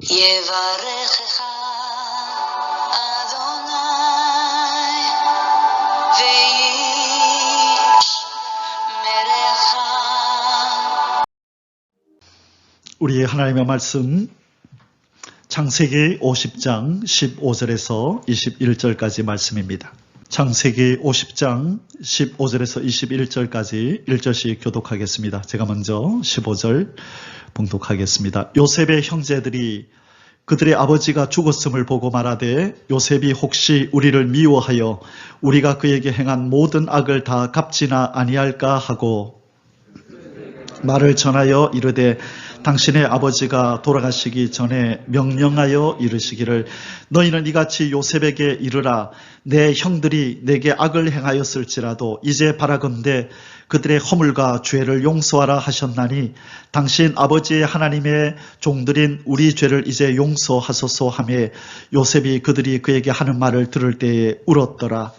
יברכך אדוני וישמרך. 우리 하나님의 말씀 창세기 50장 15절에서 21절까지 말씀입니다. 창세기 50장 15절에서 21절까지 1절씩 교독하겠습니다. 제가 먼저 15절 봉독하겠습니다. 요셉의 형제들이 그들의 아버지가 죽었음을 보고 말하되 요셉이 혹시 우리를 미워하여 우리가 그에게 행한 모든 악을 다 갚지나 아니할까 하고 말을 전하여 이르되 당신의 아버지가 돌아가시기 전에 명령하여 이르시기를 너희는 이같이 요셉에게 이르라. 내 형들이 내게 악을 행하였을지라도 이제 바라건대 그들의 허물과 죄를 용서하라 하셨나니 당신 아버지의 하나님의 종들인 우리 죄를 이제 용서하소서 하며 요셉이 그들이 그에게 하는 말을 들을 때에 울었더라.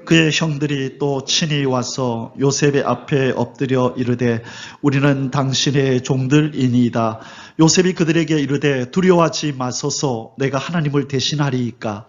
그의 형들이 또 친히 와서 요셉의 앞에 엎드려 이르되 우리는 당신의 종들이니이다. 요셉이 그들에게 이르되 두려워하지 마소서. 내가 하나님을 대신하리이까.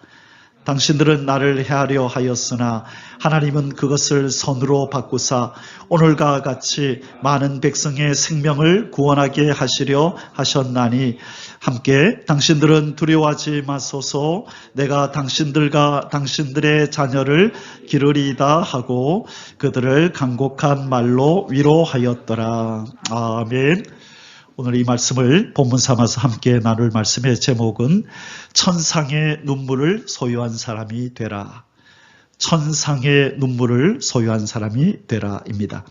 당신들은 나를 해하려 하였으나 하나님은 그것을 선으로 바꾸사 오늘과 같이 많은 백성의 생명을 구원하게 하시려 하셨나니 함께 당신들은 두려워하지 마소서. 내가 당신들과 당신들의 자녀를 기르리이다 하고 그들을 간곡한 말로 위로하였더라. 아멘. 오늘 이 말씀을 본문 삼아서 함께 나눌 말씀의 제목은 천상의 눈물을 소유한 사람이 되라. 천상의 눈물을 소유한 사람이 되라입니다.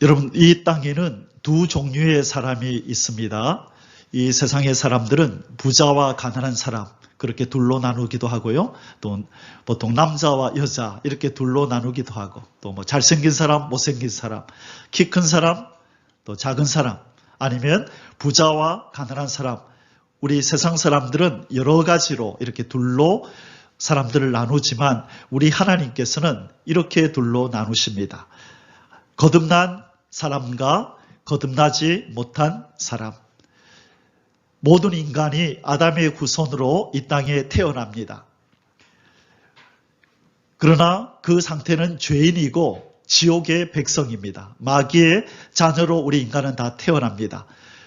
여러분, 이 땅에는 두 종류의 사람이 있습니다. 이 세상의 사람들은 부자와 가난한 사람 그렇게 둘로 나누기도 하고요. 또 보통 남자와 여자 이렇게 둘로 나누기도 하고 또 뭐 잘생긴 사람, 못생긴 사람, 키 큰 사람, 또 작은 사람, 아니면 부자와 가난한 사람, 우리 세상 사람들은 여러 가지로 이렇게 둘로 사람들을 나누지만 우리 하나님께서는 이렇게 둘로 나누십니다. 거듭난 사람과 거듭나지 못한 사람. 모든 인간이 아담의 후손으로 이 땅에 태어납니다. 그러나 그 상태는 죄인이고 지옥의 백성입니다. 마귀의 자녀로 우리 인간은 다 태어납니다.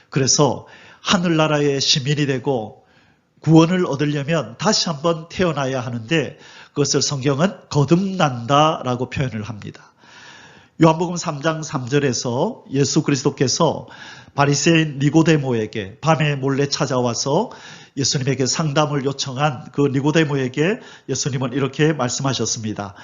그래서 하늘나라의 시민이 되고 구원을 얻으려면 다시 한번 태어나야 하는데 그것을 성경은 거듭난다라고 표현을 합니다. 요한복음 3장 3절에서 예수 그리스도께서 바리새인 니고데모에게 밤에 몰래 찾아와서 예수님에게 상담을 요청한 그 니고데모에게 예수님은 이렇게 말씀하셨습니다.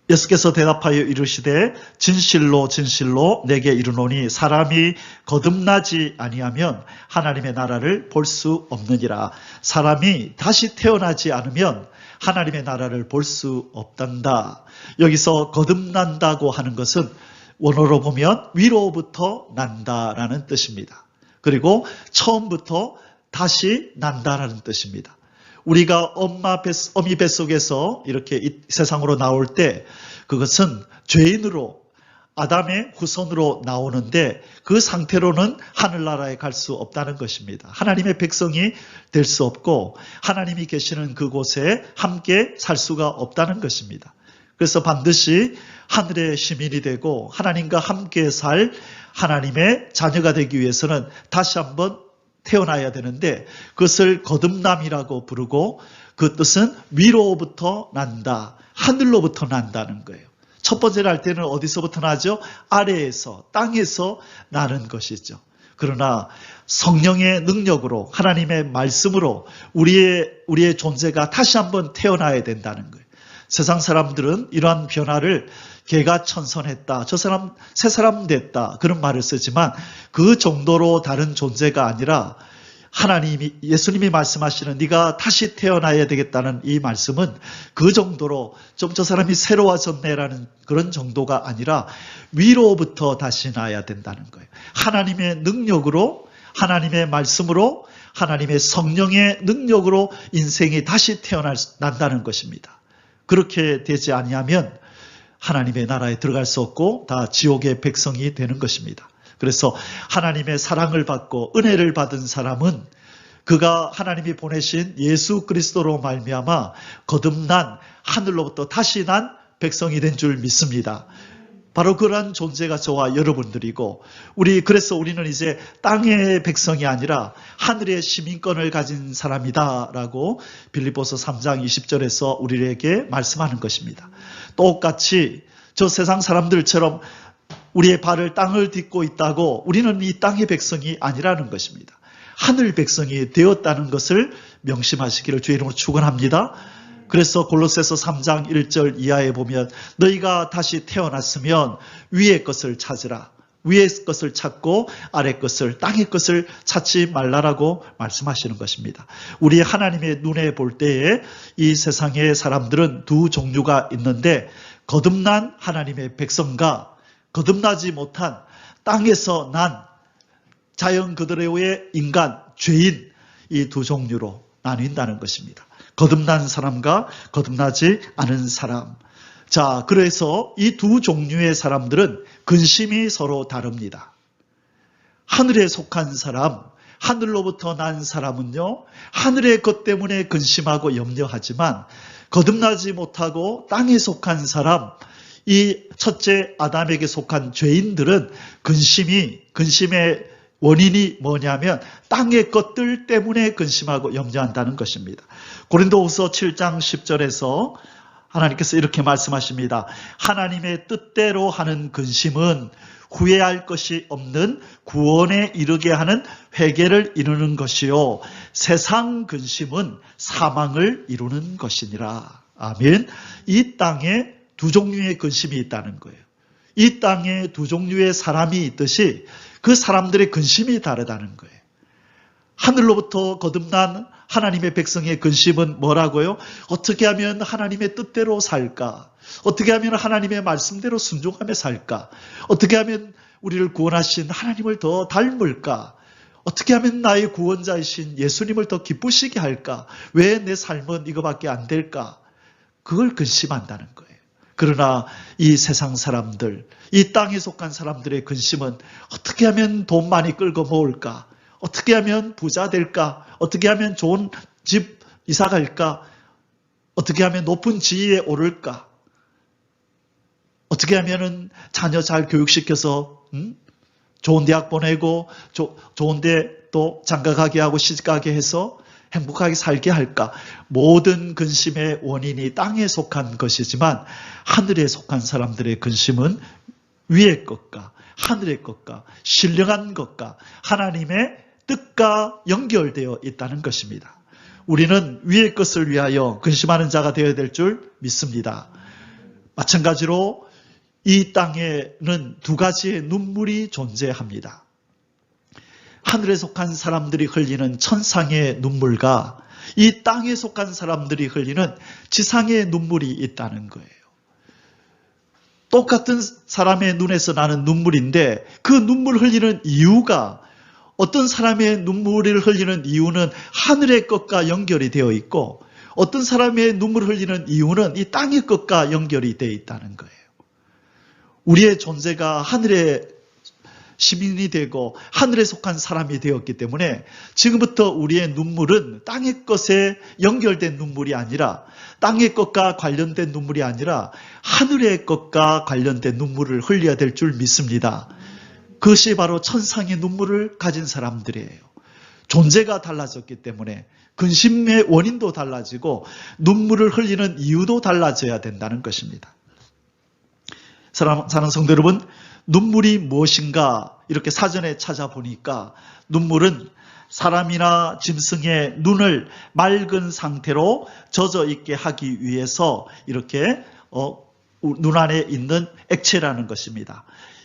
예수께서 대답하여 이르시되 진실로 진실로 내게 이르노니 사람이 거듭나지 아니하면 하나님의 나라를 볼 수 없느니라. 사람이 다시 태어나지 않으면 하나님의 나라를 볼 수 없단다. 여기서 거듭난다고 하는 것은 원어로 보면 위로부터 난다라는 뜻입니다. 그리고 처음부터 다시 난다라는 뜻입니다. 우리가 어미 뱃속에서 이렇게 이 세상으로 나올 때 그것은 죄인으로 아담의 후손으로 나오는데 그 상태로는 하늘나라에 갈 수 없다는 것입니다. 하나님의 백성이 될 수 없고 하나님이 계시는 그곳에 함께 살 수가 없다는 것입니다. 그래서 반드시 하늘의 시민이 되고 하나님과 함께 살 하나님의 자녀가 되기 위해서는 다시 한번 태어나야 되는데 그것을 거듭남이라고 부르고 그 뜻은 위로부터 난다. 하늘로부터 난다는 거예요. 첫 번째 날 때는 어디서부터 나죠? 아래에서, 땅에서 나는 것이죠. 그러나 성령의 능력으로 하나님의 말씀으로 우리의 존재가 다시 한번 태어나야 된다는 거예요. 세상 사람들은 이러한 변화를 개가천선했다. 저 사람 새 사람 됐다. 그런 말을 쓰지만 그 정도로 다른 존재가 아니라 하나님이 예수님이 말씀하시는 네가 다시 태어나야 되겠다는 이 말씀은 그 정도로 좀 저 사람이 새로워졌네라는 그런 정도가 아니라 위로부터 다시 나야 된다는 거예요. 하나님의 능력으로 하나님의 말씀으로 하나님의 성령의 능력으로 인생이 다시 태어난다는 것입니다. 그렇게 되지 아니하면 하나님의 나라에 들어갈 수 없고 다 지옥의 백성이 되는 것입니다. 그래서 하나님의 사랑을 받고 은혜를 받은 사람은 그가 하나님이 보내신 예수 그리스도로 말미암아 거듭난 하늘로부터 다시 난 백성이 된 줄 믿습니다. 바로 그러한 존재가 저와 여러분들이고 그래서 우리는 이제 땅의 백성이 아니라 하늘의 시민권을 가진 사람이다라고 빌립보서 3장 20절에서 우리에게 말씀하는 것입니다. 똑같이 저 세상 사람들처럼 우리의 발을 땅을 딛고 있다고 우리는 이 땅의 백성이 아니라는 것입니다. 하늘 백성이 되었다는 것을 명심하시기를 주의 이름으로 축원합니다. 그래서 골로새서 3장 1절 이하에 보면 너희가 다시 태어났으면 위의 것을 찾으라. 위의 것을 찾고 아래 것을 땅의 것을 찾지 말라라고 말씀하시는 것입니다. 우리 하나님의 눈에 볼 때에 이 세상의 사람들은 두 종류가 있는데 거듭난 하나님의 백성과 거듭나지 못한 땅에서 난 자연 그대로의 인간, 죄인 이 두 종류로 나뉜다는 것입니다. 거듭난 사람과 거듭나지 않은 사람. 자, 그래서 이 두 종류의 사람들은 근심이 서로 다릅니다. 하늘에 속한 사람, 하늘로부터 난 사람은요, 하늘의 것 때문에 근심하고 염려하지만 거듭나지 못하고 땅에 속한 사람, 이 첫째 아담에게 속한 죄인들은 근심의 원인이 뭐냐면 땅의 것들 때문에 근심하고 염려한다는 것입니다. 고린도후서 7장 10절에서 하나님께서 이렇게 말씀하십니다. 하나님의 뜻대로 하는 근심은 후회할 것이 없는 구원에 이르게 하는 회개를 이루는 것이요 세상 근심은 사망을 이루는 것이니라. 아멘. 이 땅에 두 종류의 근심이 있다는 거예요. 이 땅에 두 종류의 사람이 있듯이 그 사람들의 근심이 다르다는 거예요. 하늘로부터 거듭난 하나님의 백성의 근심은 뭐라고요? 어떻게 하면 하나님의 뜻대로 살까? 어떻게 하면 하나님의 말씀대로 순종하며 살까? 어떻게 하면 우리를 구원하신 하나님을 더 닮을까? 어떻게 하면 나의 구원자이신 예수님을 더 기쁘시게 할까? 왜 내 삶은 이거밖에 안 될까? 그걸 근심한다는 거예요. 그러나 이 세상 사람들, 이 땅에 속한 사람들의 근심은 어떻게 하면 돈 많이 끌고 모을까? 어떻게 하면 부자 될까? 어떻게 하면 좋은 집 이사 갈까? 어떻게 하면 높은 지위에 오를까? 어떻게 하면 자녀 잘 교육시켜서 좋은 대학 보내고 좋은 데 또 장가가게 하고 시집가게 해서 행복하게 살게 할까? 모든 근심의 원인이 땅에 속한 것이지만 하늘에 속한 사람들의 근심은 위의 것과 하늘의 것과 신령한 것과 하나님의 뜻과 연결되어 있다는 것입니다. 우리는 위의 것을 위하여 근심하는 자가 되어야 될 줄 믿습니다. 마찬가지로 이 땅에는 두 가지의 눈물이 존재합니다. 하늘에 속한 사람들이 흘리는 천상의 눈물과 이 땅에 속한 사람들이 흘리는 지상의 눈물이 있다는 거예요. 똑같은 사람의 눈에서 나는 눈물인데 그 눈물 흘리는 이유가 어떤 사람의 눈물을 흘리는 이유는 하늘의 것과 연결이 되어 있고 어떤 사람의 눈물을 흘리는 이유는 이 땅의 것과 연결이 되어 있다는 거예요. 우리의 존재가 하늘의 시민이 되고 하늘에 속한 사람이 되었기 때문에 지금부터 우리의 눈물은 땅의 것에 연결된 눈물이 아니라 땅의 것과 관련된 눈물이 아니라 하늘의 것과 관련된 눈물을 흘려야 될 줄 믿습니다. 그것이 바로 천상의 눈물을 가진 사람들이에요. 존재가 달라졌기 때문에 근심의 원인도 달라지고 눈물을 흘리는 이유도 달라져야 된다는 것입니다. 사랑하는 성도 여러분, 눈물이 무엇인가 이렇게 사전에 찾아보니까 눈물은 사람이나 짐승의 눈을 맑은 상태로 젖어 있게 하기 위해서 이렇게 눈 안에 있는 액체라는 것입니다.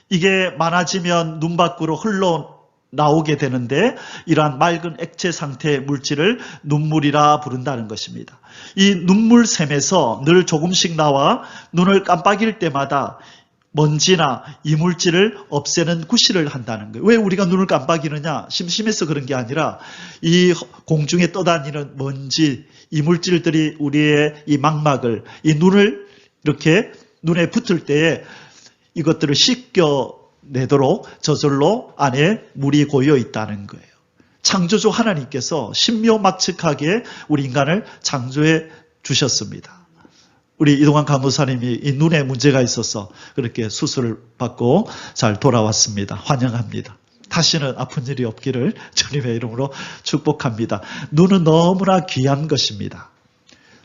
이게 많아지면 눈 밖으로 흘러나오게 되는데 이러한 맑은 액체 상태의 물질을 눈물이라 부른다는 것입니다. 이 눈물샘에서 늘 조금씩 나와 눈을 깜빡일 때마다 먼지나 이물질을 없애는 구실을 한다는 거예요. 왜 우리가 눈을 깜빡이느냐? 심심해서 그런 게 아니라 이 공중에 떠다니는 먼지, 이물질들이 우리의 이 망막을, 이 눈을 이렇게 눈에 붙을 때에 이것들을 씻겨 내도록 저절로 안에 물이 고여 있다는 거예요. 창조주 하나님께서 신묘막측하게 우리 인간을 창조해 주셨습니다. 우리 이동환 간호사님이 이 눈에 문제가 있어서 그렇게 수술을 받고 잘 돌아왔습니다. 환영합니다. 다시는 아픈 일이 없기를 주님의 이름으로 축복합니다. 눈은 너무나 귀한 것입니다.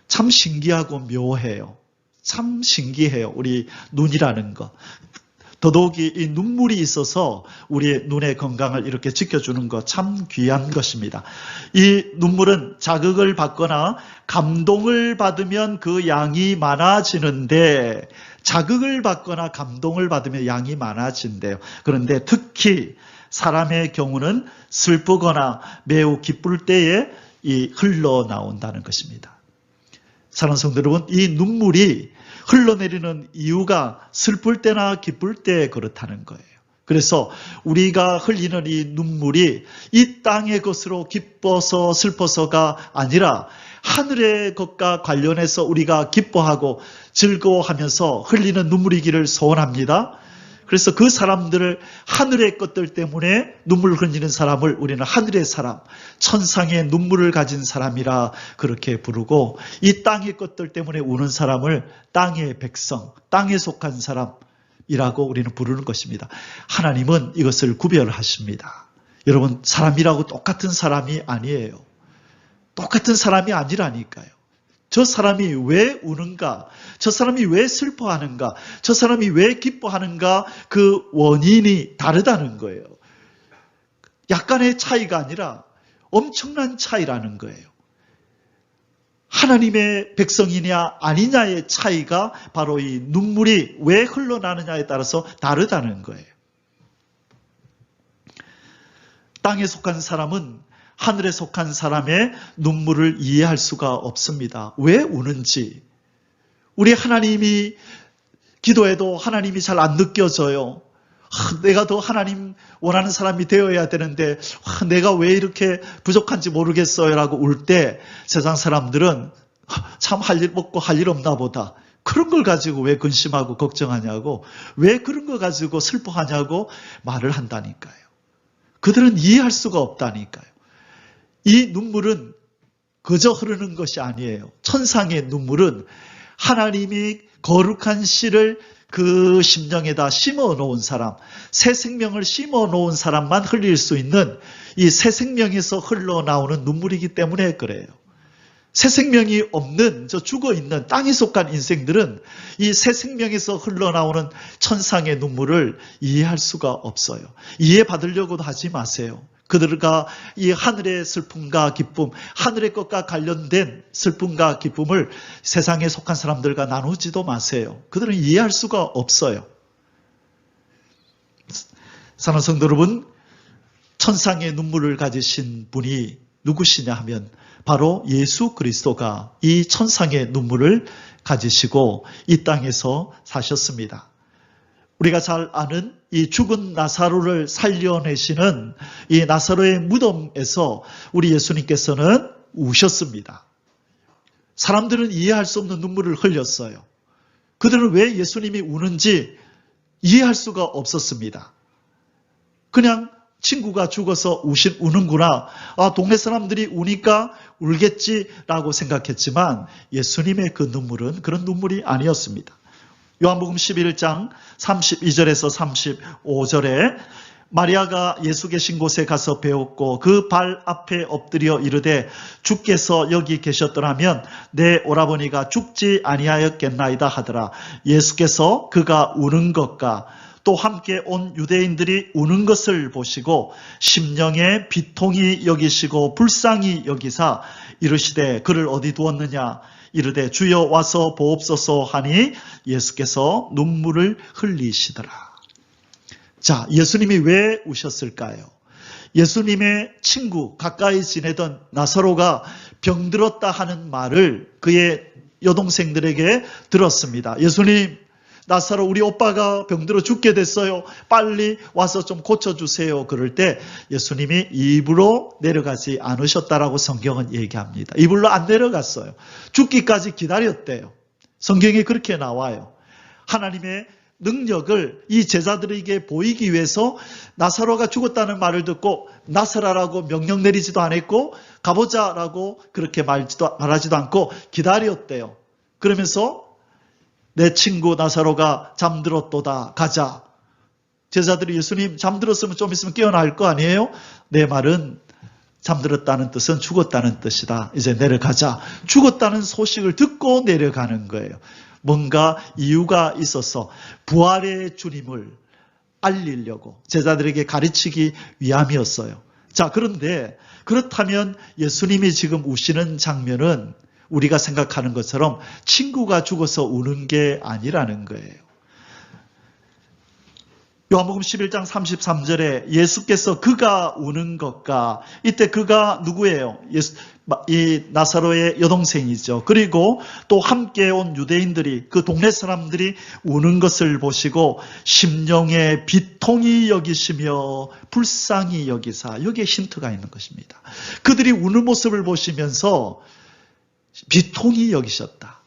참 신기하고 묘해요. 참 신기해요. 우리 눈이라는 거. 더더욱이 이 눈물이 있어서 우리의 눈의 건강을 이렇게 지켜주는 것 참 귀한 것입니다. 이 눈물은 자극을 받거나 감동을 받으면 그 양이 많아지는데, 자극을 받거나 감동을 받으면 양이 많아진대요. 그런데 특히 사람의 경우는 슬프거나 매우 기쁠 때에 이 흘러나온다는 것입니다. 사랑하는 성도 여러분, 이 눈물이 흘러내리는 이유가 슬플 때나 기쁠 때 그렇다는 거예요. 그래서 우리가 흘리는 이 눈물이 이 땅의 것으로 기뻐서 슬퍼서가 아니라 하늘의 것과 관련해서 우리가 기뻐하고 즐거워하면서 흘리는 눈물이기를 소원합니다. 그래서 그 사람들을, 하늘의 것들 때문에 눈물 흘리는 사람을 우리는 하늘의 사람, 천상의 눈물을 가진 사람이라 그렇게 부르고, 이 땅의 것들 때문에 우는 사람을 땅의 백성, 땅에 속한 사람이라고 우리는 부르는 것입니다. 하나님은 이것을 구별하십니다. 여러분, 사람이라고 똑같은 사람이 아니에요. 똑같은 사람이 아니라니까요. 저 사람이 왜 우는가? 저 사람이 왜 슬퍼하는가? 저 사람이 왜 기뻐하는가? 그 원인이 다르다는 거예요. 약간의 차이가 아니라 엄청난 차이라는 거예요. 하나님의 백성이냐 아니냐의 차이가 바로 이 눈물이 왜 흘러나느냐에 따라서 다르다는 거예요. 땅에 속한 사람은 하늘에 속한 사람의 눈물을 이해할 수가 없습니다. 왜 우는지. 우리 하나님이 기도해도 하나님이 잘 안 느껴져요. 내가 더 하나님 원하는 사람이 되어야 되는데 내가 왜 이렇게 부족한지 모르겠어요 라고 울 때 세상 사람들은 참 할 일 없고 할 일 없나 보다. 그런 걸 가지고 왜 근심하고 걱정하냐고, 왜 그런 거 가지고 슬퍼하냐고 말을 한다니까요. 그들은 이해할 수가 없다니까요. 이 눈물은 그저 흐르는 것이 아니에요. 천상의 눈물은 하나님이 거룩한 씨를 그 심령에다 심어 놓은 사람, 새 생명을 심어 놓은 사람만 흘릴 수 있는 이 새 생명에서 흘러나오는 눈물이기 때문에 그래요. 새 생명이 없는, 저 죽어있는 땅에 속한 인생들은 이 새 생명에서 흘러나오는 천상의 눈물을 이해할 수가 없어요. 이해받으려고도 하지 마세요. 그들과 이 하늘의 슬픔과 기쁨, 하늘의 것과 관련된 슬픔과 기쁨을 세상에 속한 사람들과 나누지도 마세요. 그들은 이해할 수가 없어요. 사랑하는 성도 여러분, 천상의 눈물을 가지신 분이 누구시냐 하면 바로 예수 그리스도가 이 천상의 눈물을 가지시고 이 땅에서 사셨습니다. 우리가 잘 아는 이 죽은 나사로를 살려내시는 이 나사로의 무덤에서 우리 예수님께서는 우셨습니다. 사람들은 이해할 수 없는 눈물을 흘렸어요. 그들은 왜 예수님이 우는지 이해할 수가 없었습니다. 그냥 친구가 죽어서 우는구나. 동네 사람들이 우니까 울겠지라고 생각했지만 예수님의 그 눈물은 그런 눈물이 아니었습니다. 요한복음 11장 32절에서 35절에 마리아가 예수 계신 곳에 가서 배웠고 그 발 앞에 엎드려 이르되 주께서 여기 계셨더라면 내 오라버니가 죽지 아니하였겠나이다 하더라. 예수께서 그가 우는 것과 또 함께 온 유대인들이 우는 것을 보시고 심령에 비통히 여기시고 불쌍히 여기사 이르시되 그를 어디 두었느냐 이르되 주여 와서 보옵소서 하니 예수께서 눈물을 흘리시더라. 자, 예수님이 왜 우셨을까요? 예수님의 친구, 가까이 지내던 나사로가 병들었다 하는 말을 그의 여동생들에게 들었습니다. 예수님, 나사로 우리 오빠가 병들어 죽게 됐어요. 빨리 와서 좀 고쳐주세요. 그럴 때 예수님이 이불로 내려가지 않으셨다라고 성경은 얘기합니다. 이불로 안 내려갔어요. 죽기까지 기다렸대요. 성경에 그렇게 나와요. 하나님의 능력을 이 제자들에게 보이기 위해서 나사로가 죽었다는 말을 듣고 나서라라고 명령 내리지도 않았고 가보자라고 그렇게 말하지도 않고 기다렸대요. 그러면서 내 친구 나사로가 잠들었도다 가자. 제자들이 예수님 잠들었으면 좀 있으면 깨어날 거 아니에요? 내 말은 잠들었다는 뜻은 죽었다는 뜻이다. 이제 내려가자. 죽었다는 소식을 듣고 내려가는 거예요. 뭔가 이유가 있어서 부활의 주님을 알리려고 제자들에게 가르치기 위함이었어요. 자, 그런데 그렇다면 예수님이 지금 우시는 장면은 우리가 생각하는 것처럼 친구가 죽어서 우는 게 아니라는 거예요. 요한복음 11장 33절에 예수께서 그가 우는 것과, 이때 그가 누구예요? 이 나사로의 여동생이죠. 그리고 또 함께 온 유대인들이, 그 동네 사람들이 우는 것을 보시고 심령에 비통히 여기시며 불쌍히 여기사, 여기에 힌트가 있는 것입니다. 그들이 우는 모습을 보시면서 비통히 여기셨다.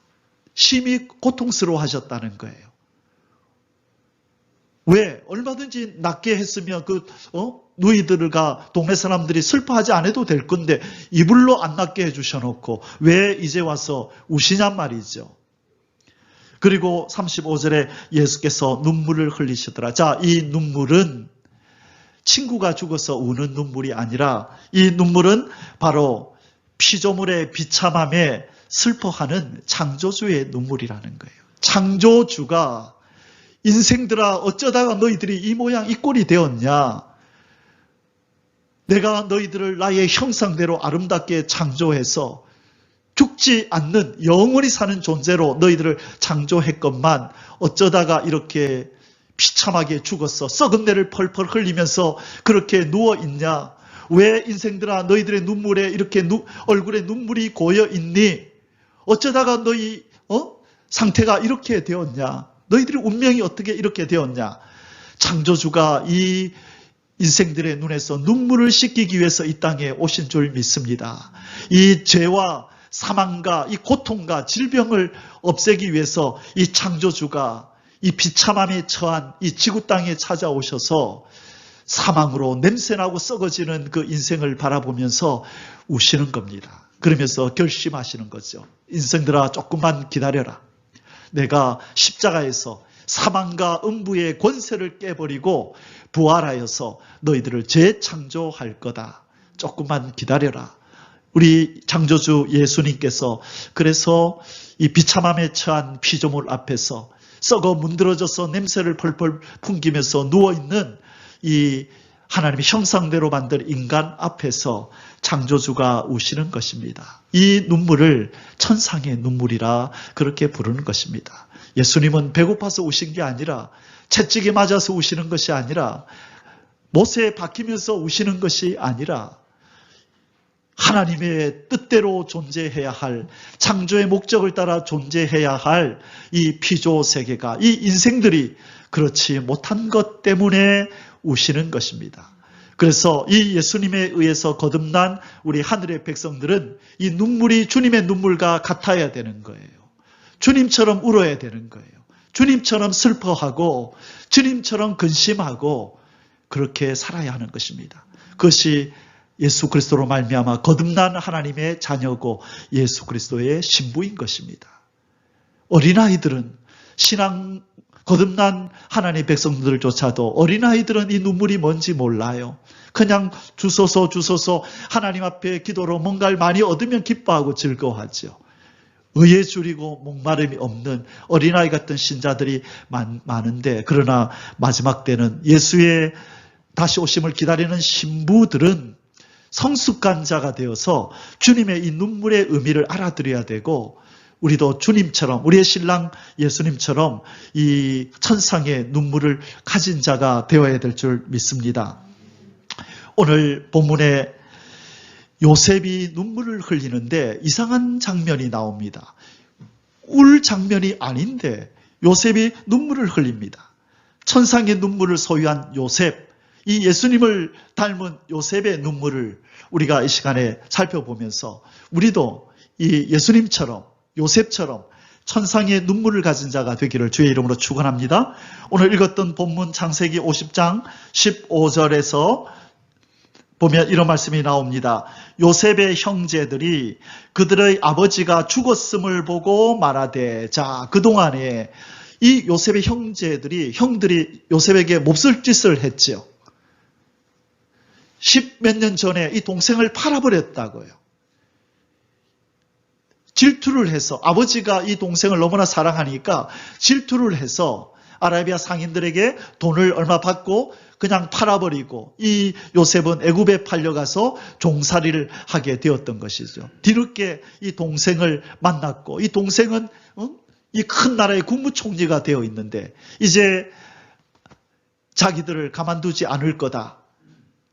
심히 고통스러워하셨다는 거예요. 왜? 얼마든지 낫게 했으면 누이들과 동네 사람들이 슬퍼하지 않아도 될 건데 이불로 안 낫게 해주셔놓고 왜 이제 와서 우시냔 말이죠. 그리고 35절에 예수께서 눈물을 흘리시더라. 자, 이 눈물은 친구가 죽어서 우는 눈물이 아니라 이 눈물은 바로 피조물의 비참함에 슬퍼하는 창조주의 눈물이라는 거예요. 창조주가 인생들아 어쩌다가 너희들이 이 모양 이 꼴이 되었냐. 내가 너희들을 나의 형상대로 아름답게 창조해서 죽지 않는 영원히 사는 존재로 너희들을 창조했건만 어쩌다가 이렇게 비참하게 죽었어. 썩은 내를 펄펄 흘리면서 그렇게 누워있냐. 왜 인생들아 너희들의 눈물에 이렇게 얼굴에 눈물이 고여있니? 어쩌다가 너희 상태가 이렇게 되었냐. 너희들의 운명이 어떻게 이렇게 되었냐. 창조주가 이 인생들의 눈에서 눈물을 씻기기 위해서 이 땅에 오신 줄 믿습니다. 이 죄와 사망과 이 고통과 질병을 없애기 위해서 이 창조주가 이 비참함에 처한 이 지구 땅에 찾아오셔서 사망으로 냄새나고 썩어지는 그 인생을 바라보면서 우시는 겁니다. 그러면서 결심하시는 거죠. 인생들아 조금만 기다려라. 내가 십자가에서 사망과 음부의 권세를 깨버리고 부활하여서 너희들을 재창조할 거다. 조금만 기다려라. 우리 창조주 예수님께서 그래서 이 비참함에 처한 피조물 앞에서 썩어 문드러져서 냄새를 펄펄 풍기면서 누워있는 이 하나님의 형상대로 만든 인간 앞에서 창조주가 우시는 것입니다. 이 눈물을 천상의 눈물이라 그렇게 부르는 것입니다. 예수님은 배고파서 우신 게 아니라 채찍에 맞아서 우시는 것이 아니라 못에 박히면서 우시는 것이 아니라 하나님의 뜻대로 존재해야 할 창조의 목적을 따라 존재해야 할 이 피조 세계가 이 인생들이 그렇지 못한 것 때문에 우시는 것입니다. 그래서 이 예수님에 의해서 거듭난 우리 하늘의 백성들은 이 눈물이 주님의 눈물과 같아야 되는 거예요. 주님처럼 울어야 되는 거예요. 주님처럼 슬퍼하고 주님처럼 근심하고 그렇게 살아야 하는 것입니다. 그것이 예수 그리스도로 말미암아 거듭난 하나님의 자녀고 예수 그리스도의 신부인 것입니다. 어린아이들은 신앙 거듭난 하나님의 백성들조차도 어린아이들은 이 눈물이 뭔지 몰라요. 그냥 주소서 하나님 앞에 기도로 뭔가를 많이 얻으면 기뻐하고 즐거워하죠. 의에 줄이고 목마름이 없는 어린아이 같은 신자들이 많은데 그러나 마지막 때는 예수의 다시 오심을 기다리는 신부들은 성숙한 자가 되어서 주님의 이 눈물의 의미를 알아들어야 되고 우리도 주님처럼 우리의 신랑 예수님처럼 이 천상의 눈물을 가진 자가 되어야 될 줄 믿습니다. 오늘 본문에 요셉이 눈물을 흘리는데 이상한 장면이 나옵니다. 울 장면이 아닌데 요셉이 눈물을 흘립니다. 천상의 눈물을 소유한 요셉, 이 예수님을 닮은 요셉의 눈물을 우리가 이 시간에 살펴보면서 우리도 이 예수님처럼 요셉처럼 천상의 눈물을 가진 자가 되기를 주의 이름으로 축원합니다. 오늘 읽었던 본문 창세기 50장 15절에서 보면 이런 말씀이 나옵니다. 요셉의 형제들이 그들의 아버지가 죽었음을 보고 말하되, 자, 그동안에 이 요셉의 형들이 요셉에게 몹쓸 짓을 했지요. 10몇 년 전에 이 동생을 팔아버렸다고요. 질투를 해서, 아버지가 이 동생을 너무나 사랑하니까 질투를 해서 아라비아 상인들에게 돈을 얼마 받고 그냥 팔아버리고, 이 요셉은 애굽에 팔려가서 종살이를 하게 되었던 것이죠. 뒤늦게 이 동생을 만났고, 이 동생은 이 큰 나라의 국무총리가 되어 있는데 이제 자기들을 가만두지 않을 거다.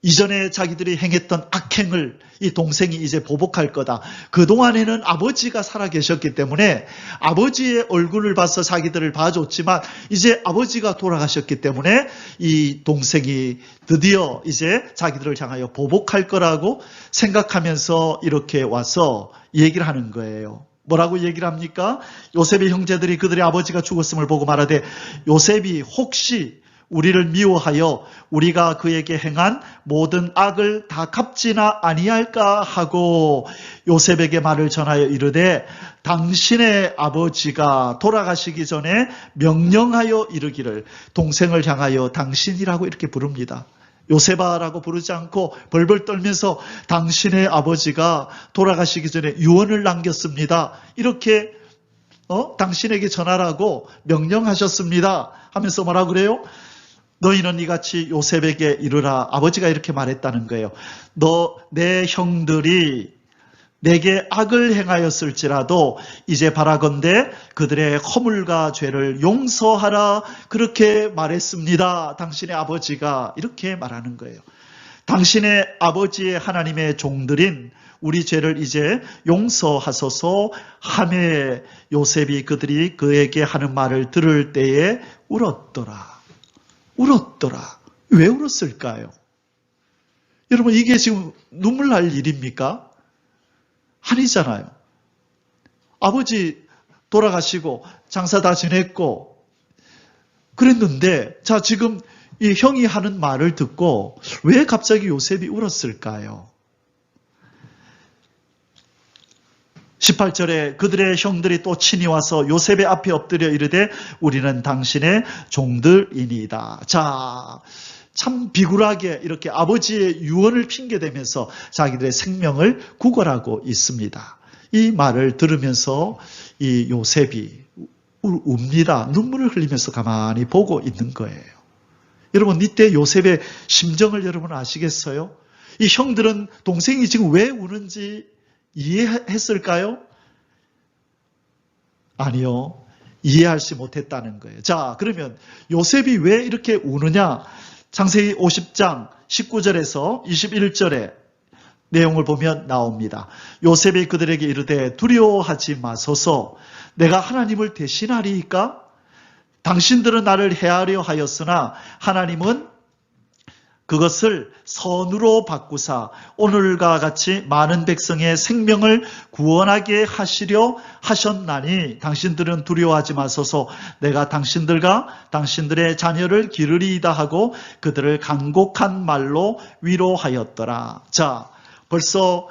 이전에 자기들이 행했던 악행을 이 동생이 이제 보복할 거다. 그동안에는 아버지가 살아계셨기 때문에 아버지의 얼굴을 봐서 자기들을 봐줬지만 이제 아버지가 돌아가셨기 때문에 이 동생이 드디어 이제 자기들을 향하여 보복할 거라고 생각하면서 이렇게 와서 얘기를 하는 거예요. 뭐라고 얘기를 합니까? 요셉의 형제들이 그들의 아버지가 죽었음을 보고 말하되, 요셉이 혹시 우리를 미워하여 우리가 그에게 행한 모든 악을 다 갚지나 아니할까 하고 요셉에게 말을 전하여 이르되, 당신의 아버지가 돌아가시기 전에 명령하여 이르기를, 동생을 향하여 당신이라고 이렇게 부릅니다. 요셉아라고 부르지 않고 벌벌 떨면서 당신의 아버지가 돌아가시기 전에 유언을 남겼습니다. 이렇게 당신에게 전하라고 명령하셨습니다 하면서 뭐라 그래요? 너희는 이같이 요셉에게 이르라. 아버지가 이렇게 말했다는 거예요. 내 형들이 내게 악을 행하였을지라도 이제 바라건대 그들의 허물과 죄를 용서하라. 그렇게 말했습니다. 당신의 아버지가 이렇게 말하는 거예요. 당신의 아버지의 하나님의 종들인 우리 죄를 이제 용서하소서 하매 요셉이 그들이 그에게 하는 말을 들을 때에 울었더라. 왜 울었을까요? 여러분, 이게 지금 눈물 날 일입니까? 아니잖아요. 아버지 돌아가시고 장사 다 지냈고 그랬는데, 자, 지금 이 형이 하는 말을 듣고 왜 갑자기 요셉이 울었을까요? 18절에 그들의 형들이 또 친히 와서 요셉의 앞에 엎드려 이르되, 우리는 당신의 종들이니이다. 자, 참 비굴하게 이렇게 아버지의 유언을 핑계대면서 자기들의 생명을 구걸하고 있습니다. 이 말을 들으면서 이 요셉이 웁니다. 눈물을 흘리면서 가만히 보고 있는 거예요. 여러분, 이때 요셉의 심정을 여러분 아시겠어요? 이 형들은 동생이 지금 왜 우는지 이해했을까요? 아니요. 이해하지 못했다는 거예요. 자, 그러면 요셉이 왜 이렇게 우느냐? 창세기 50장 19절에서 21절의 내용을 보면 나옵니다. 요셉이 그들에게 이르되, 두려워하지 마소서. 내가 하나님을 대신하리이까? 당신들은 나를 해하려 하였으나 하나님은 그것을 선으로 바꾸사 오늘과 같이 많은 백성의 생명을 구원하게 하시려 하셨나니, 당신들은 두려워하지 마소서. 내가 당신들과 당신들의 자녀를 기르리이다 하고 그들을 간곡한 말로 위로하였더라. 자, 벌써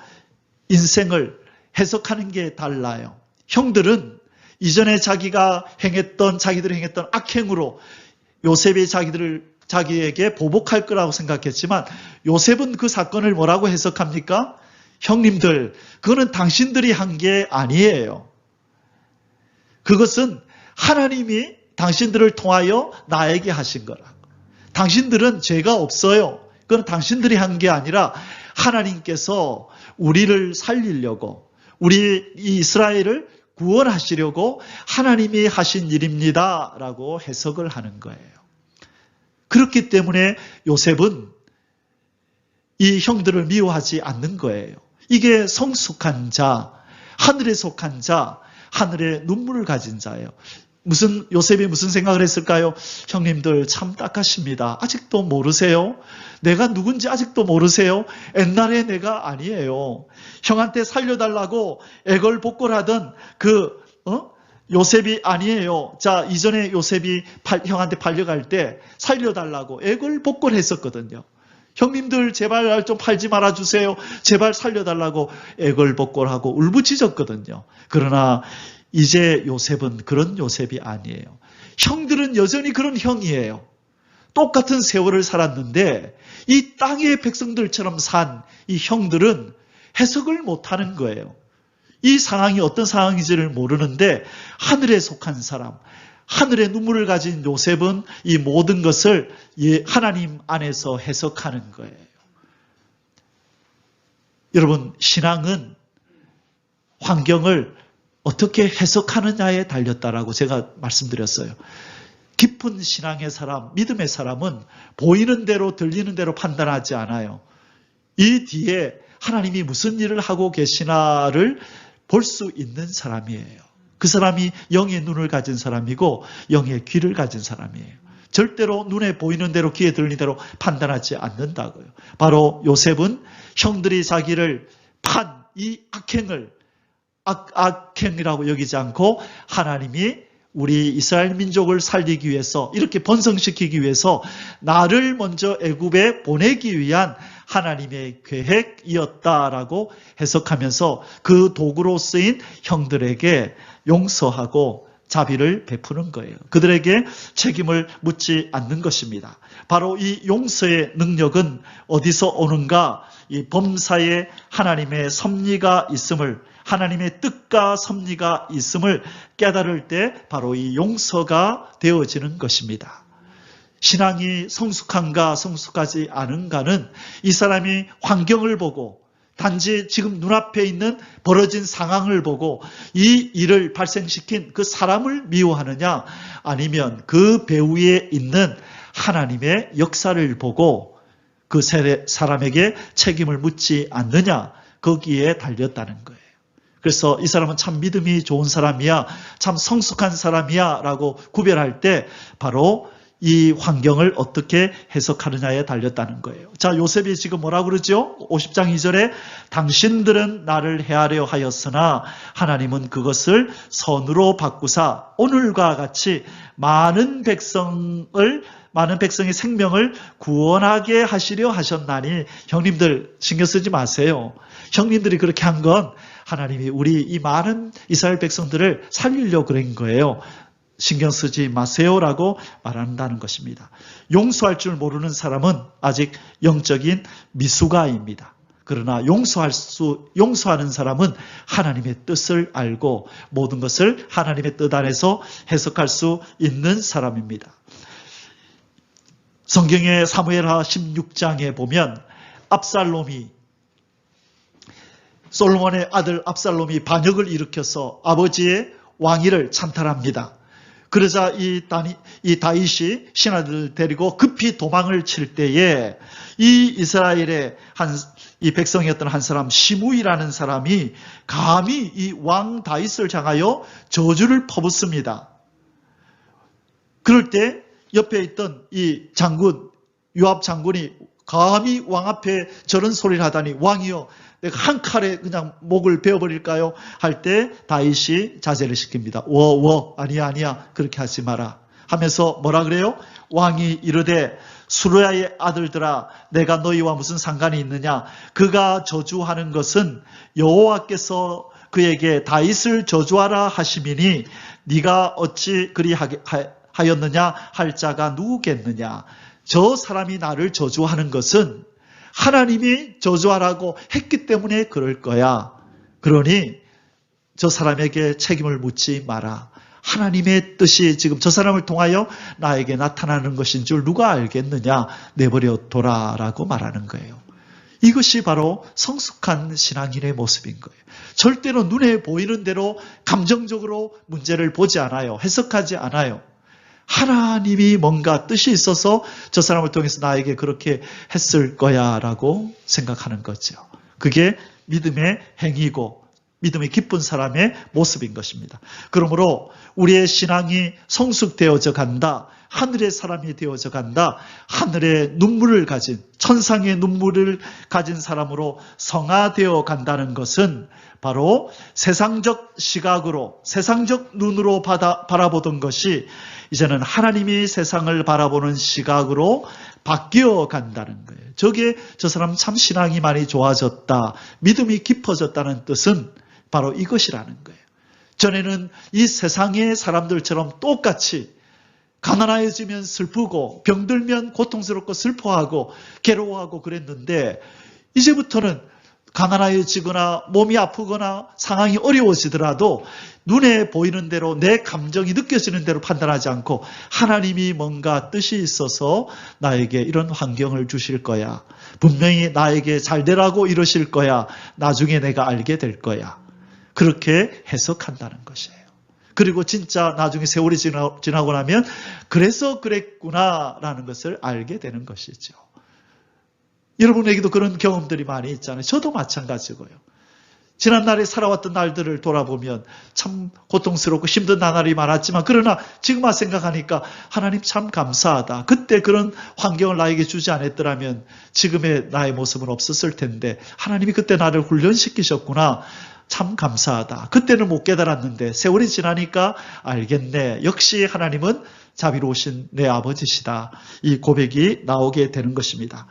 인생을 해석하는 게 달라요. 형들은 이전에 자기들이 행했던 악행으로 요셉이 자기에게 보복할 거라고 생각했지만, 요셉은 그 사건을 뭐라고 해석합니까? 형님들, 그거는 당신들이 한 게 아니에요. 그것은 하나님이 당신들을 통하여 나에게 하신 거라고. 당신들은 죄가 없어요. 그건 당신들이 한 게 아니라 하나님께서 우리를 살리려고, 우리 이스라엘을 구원하시려고 하나님이 하신 일입니다 라고 해석을 하는 거예요. 그렇기 때문에 요셉은 이 형들을 미워하지 않는 거예요. 이게 성숙한 자, 하늘에 속한 자, 하늘의 눈물을 가진 자예요. 요셉이 무슨 생각을 했을까요? 형님들 참 딱하십니다. 아직도 모르세요? 내가 누군지 아직도 모르세요? 옛날에 내가 아니에요. 형한테 살려달라고 애걸복걸하던 요셉이 아니에요. 자, 이전에 요셉이 형한테 팔려갈 때 살려달라고 애걸복걸했었거든요. 형님들 제발 날 좀 팔지 말아주세요. 제발 살려달라고 애걸복걸하고 울부짖었거든요. 그러나 이제 요셉은 그런 요셉이 아니에요. 형들은 여전히 그런 형이에요. 똑같은 세월을 살았는데 이 땅의 백성들처럼 산 이 형들은 해석을 못하는 거예요. 이 상황이 어떤 상황인지를 모르는데 하늘에 속한 사람, 하늘의 눈물을 가진 요셉은 이 모든 것을 하나님 안에서 해석하는 거예요. 여러분, 신앙은 환경을 어떻게 해석하느냐에 달렸다라고 제가 말씀드렸어요. 깊은 신앙의 사람, 믿음의 사람은 보이는 대로 들리는 대로 판단하지 않아요. 이 뒤에 하나님이 무슨 일을 하고 계시나를 볼 수 있는 사람이에요. 그 사람이 영의 눈을 가진 사람이고 영의 귀를 가진 사람이에요. 절대로 눈에 보이는 대로 귀에 들리는 대로 판단하지 않는다고요. 바로 요셉은 형들이 자기를 판 이 악행을 악행이라고 여기지 않고 하나님이 우리 이스라엘 민족을 살리기 위해서 이렇게 번성시키기 위해서 나를 먼저 애굽에 보내기 위한 하나님의 계획이었다라고 해석하면서 그 도구로 쓰인 형들에게 용서하고 자비를 베푸는 거예요. 그들에게 책임을 묻지 않는 것입니다. 바로 이 용서의 능력은 어디서 오는가? 이 범사에 하나님의 섭리가 있음을, 하나님의 뜻과 섭리가 있음을 깨달을 때 바로 이 용서가 되어지는 것입니다. 신앙이 성숙한가 성숙하지 않은가는 이 사람이 환경을 보고 단지 지금 눈앞에 있는 벌어진 상황을 보고 이 일을 발생시킨 그 사람을 미워하느냐 아니면 그 배후에 있는 하나님의 역사를 보고 그 사람에게 책임을 묻지 않느냐 거기에 달렸다는 거예요. 그래서 이 사람은 참 믿음이 좋은 사람이야, 참 성숙한 사람이야 라고 구별할 때 바로 이 환경을 어떻게 해석하느냐에 달렸다는 거예요. 자, 요셉이 지금 뭐라고 그러죠? 50장 2절에 당신들은 나를 해하려 하였으나 하나님은 그것을 선으로 바꾸사 오늘과 같이 많은 백성의 생명을 구원하게 하시려 하셨나니 형님들 신경 쓰지 마세요. 형님들이 그렇게 한 건 하나님이 우리 이 많은 이스라엘 백성들을 살리려고 그런 거예요. 신경 쓰지 마세요라고 말한다는 것입니다. 용서할 줄 모르는 사람은 아직 영적인 미숙아입니다. 그러나 용서하는 사람은 하나님의 뜻을 알고 모든 것을 하나님의 뜻 안에서 해석할 수 있는 사람입니다. 성경의 사무엘하 16장에 보면 솔로몬의 아들 압살롬이 반역을 일으켜서 아버지의 왕위를 찬탈합니다. 그러자 이 다윗이 신하들을 데리고 급히 도망을 칠 때에 이 이스라엘의 이 백성이었던 한 사람 시므이라는 사람이 감히 이 왕 다윗을 향하여 저주를 퍼붓습니다. 그럴 때 옆에 있던 이 장군 요압 장군이 감히 왕 앞에 저런 소리를 하다니 왕이여 내가 한 칼에 그냥 목을 베어버릴까요? 할 때 다윗이 자제를 시킵니다. 아니야 그렇게 하지 마라 하면서 뭐라 그래요? 왕이 이르되 수르야의 아들들아 내가 너희와 무슨 상관이 있느냐? 그가 저주하는 것은 여호와께서 그에게 다윗을 저주하라 하심이니 네가 어찌 그리하였느냐 할 자가 누구겠느냐? 저 사람이 나를 저주하는 것은 하나님이 저주하라고 했기 때문에 그럴 거야. 그러니 저 사람에게 책임을 묻지 마라. 하나님의 뜻이 지금 저 사람을 통하여 나에게 나타나는 것인 줄 누가 알겠느냐? 내버려 둬라라고 말하는 거예요. 이것이 바로 성숙한 신앙인의 모습인 거예요. 절대로 눈에 보이는 대로 감정적으로 문제를 보지 않아요. 해석하지 않아요. 하나님이 뭔가 뜻이 있어서 저 사람을 통해서 나에게 그렇게 했을 거야 라고 생각하는 거죠. 그게 믿음의 행위고 믿음이 깊은 사람의 모습인 것입니다. 그러므로 우리의 신앙이 성숙되어져 간다. 하늘의 사람이 되어져 간다. 하늘의 눈물을 가진, 천상의 눈물을 가진 사람으로 성화되어 간다는 것은 바로 세상적 시각으로, 세상적 눈으로 바라보던 것이 이제는 하나님이 세상을 바라보는 시각으로 바뀌어 간다는 거예요. 저게 저 사람 참 신앙이 많이 좋아졌다, 믿음이 깊어졌다는 뜻은 바로 이것이라는 거예요. 전에는 이 세상의 사람들처럼 똑같이 가난해지면 슬프고 병들면 고통스럽고 슬퍼하고 괴로워하고 그랬는데, 이제부터는 가난해지거나 몸이 아프거나 상황이 어려워지더라도 눈에 보이는 대로, 내 감정이 느껴지는 대로 판단하지 않고 하나님이 뭔가 뜻이 있어서 나에게 이런 환경을 주실 거야, 분명히 나에게 잘 되라고 이러실 거야, 나중에 내가 알게 될 거야, 그렇게 해석한다는 것이에요. 그리고 진짜 나중에 세월이 지나고 나면 그래서 그랬구나라는 것을 알게 되는 것이죠. 여러분에게도 그런 경험들이 많이 있잖아요. 저도 마찬가지고요. 지난날에 살아왔던 날들을 돌아보면 참 고통스럽고 힘든 나날이 많았지만, 그러나 지금 생각하니까 하나님 참 감사하다. 그때 그런 환경을 나에게 주지 않았더라면 지금의 나의 모습은 없었을 텐데 하나님이 그때 나를 훈련시키셨구나. 참 감사하다. 그때는 못 깨달았는데 세월이 지나니까 알겠네. 역시 하나님은 자비로우신 내 아버지시다. 이 고백이 나오게 되는 것입니다.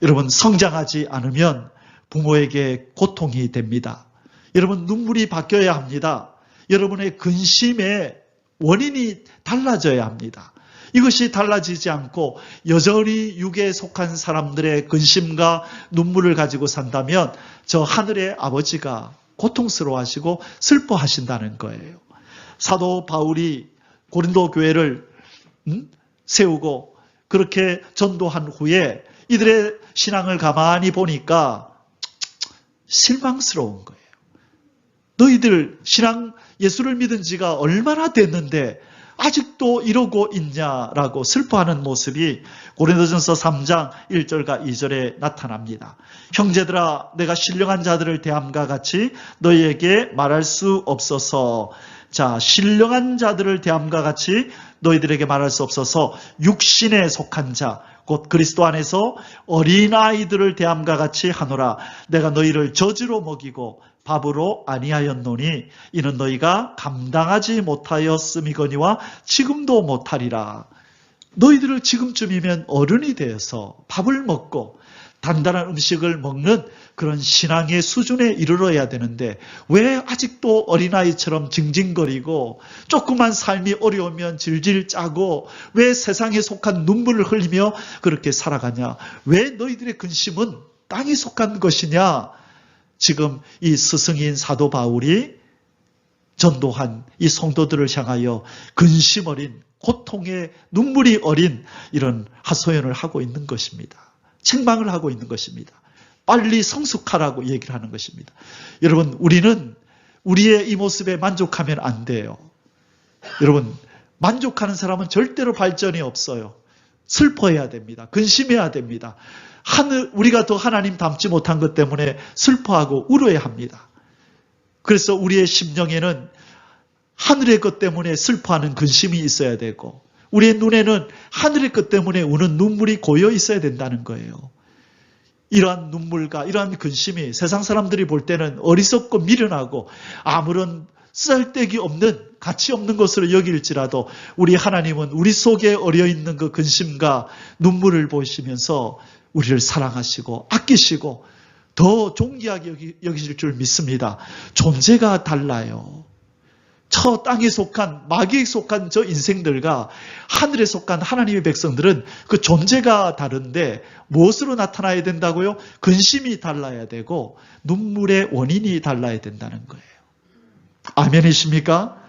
여러분, 성장하지 않으면 부모에게 고통이 됩니다. 여러분, 눈물이 바뀌어야 합니다. 여러분의 근심의 원인이 달라져야 합니다. 이것이 달라지지 않고 여전히 육에 속한 사람들의 근심과 눈물을 가지고 산다면 저 하늘의 아버지가 고통스러워하시고 슬퍼하신다는 거예요. 사도 바울이 고린도 교회를 세우고 그렇게 전도한 후에 이들의 신앙을 가만히 보니까 실망스러운 거예요. 너희들 신앙, 예수를 믿은 지가 얼마나 됐는데 아직도 이러고 있냐라고 슬퍼하는 모습이 고린도전서 3장 1절과 2절에 나타납니다. 형제들아, 내가 신령한 자들을 대함과 같이 너희에게 말할 수 없어서, 자, 신령한 자들을 대함과 같이 너희들에게 말할 수 없어서 육신에 속한 자, 곧 그리스도 안에서 어린아이들을 대함과 같이 하노라. 내가 너희를 저주로 먹이고 밥으로 아니하였노니 이는 너희가 감당하지 못하였음이거니와 지금도 못하리라. 너희들을 지금쯤이면 어른이 되어서 밥을 먹고 단단한 음식을 먹는 그런 신앙의 수준에 이르러야 되는데 왜 아직도 어린아이처럼 징징거리고 조그만 삶이 어려우면 질질 짜고 왜 세상에 속한 눈물을 흘리며 그렇게 살아가냐? 왜 너희들의 근심은 땅에 속한 것이냐? 지금 이 스승인 사도 바울이 전도한 이 성도들을 향하여 근심 어린, 고통의 눈물이 어린 이런 하소연을 하고 있는 것입니다. 책망을 하고 있는 것입니다. 빨리 성숙하라고 얘기를 하는 것입니다. 여러분, 우리는 우리의 이 모습에 만족하면 안 돼요. 여러분, 만족하는 사람은 절대로 발전이 없어요. 슬퍼해야 됩니다. 근심해야 됩니다. 우리가 더 하나님 닮지 못한 것 때문에 슬퍼하고 울어야 합니다. 그래서 우리의 심령에는 하늘의 것 때문에 슬퍼하는 근심이 있어야 되고 우리의 눈에는 하늘의 것 때문에 우는 눈물이 고여 있어야 된다는 거예요. 이러한 눈물과 이러한 근심이 세상 사람들이 볼 때는 어리석고 미련하고 아무런 쓸데기 없는, 가치 없는 것으로 여길지라도 우리 하나님은 우리 속에 어려있는 그 근심과 눈물을 보시면서 우리를 사랑하시고 아끼시고 더 존귀하게 여기실 줄 믿습니다. 존재가 달라요. 저 땅에 속한, 마귀에 속한 저 인생들과 하늘에 속한 하나님의 백성들은 그 존재가 다른데 무엇으로 나타나야 된다고요? 근심이 달라야 되고 눈물의 원인이 달라야 된다는 거예요. 아멘이십니까?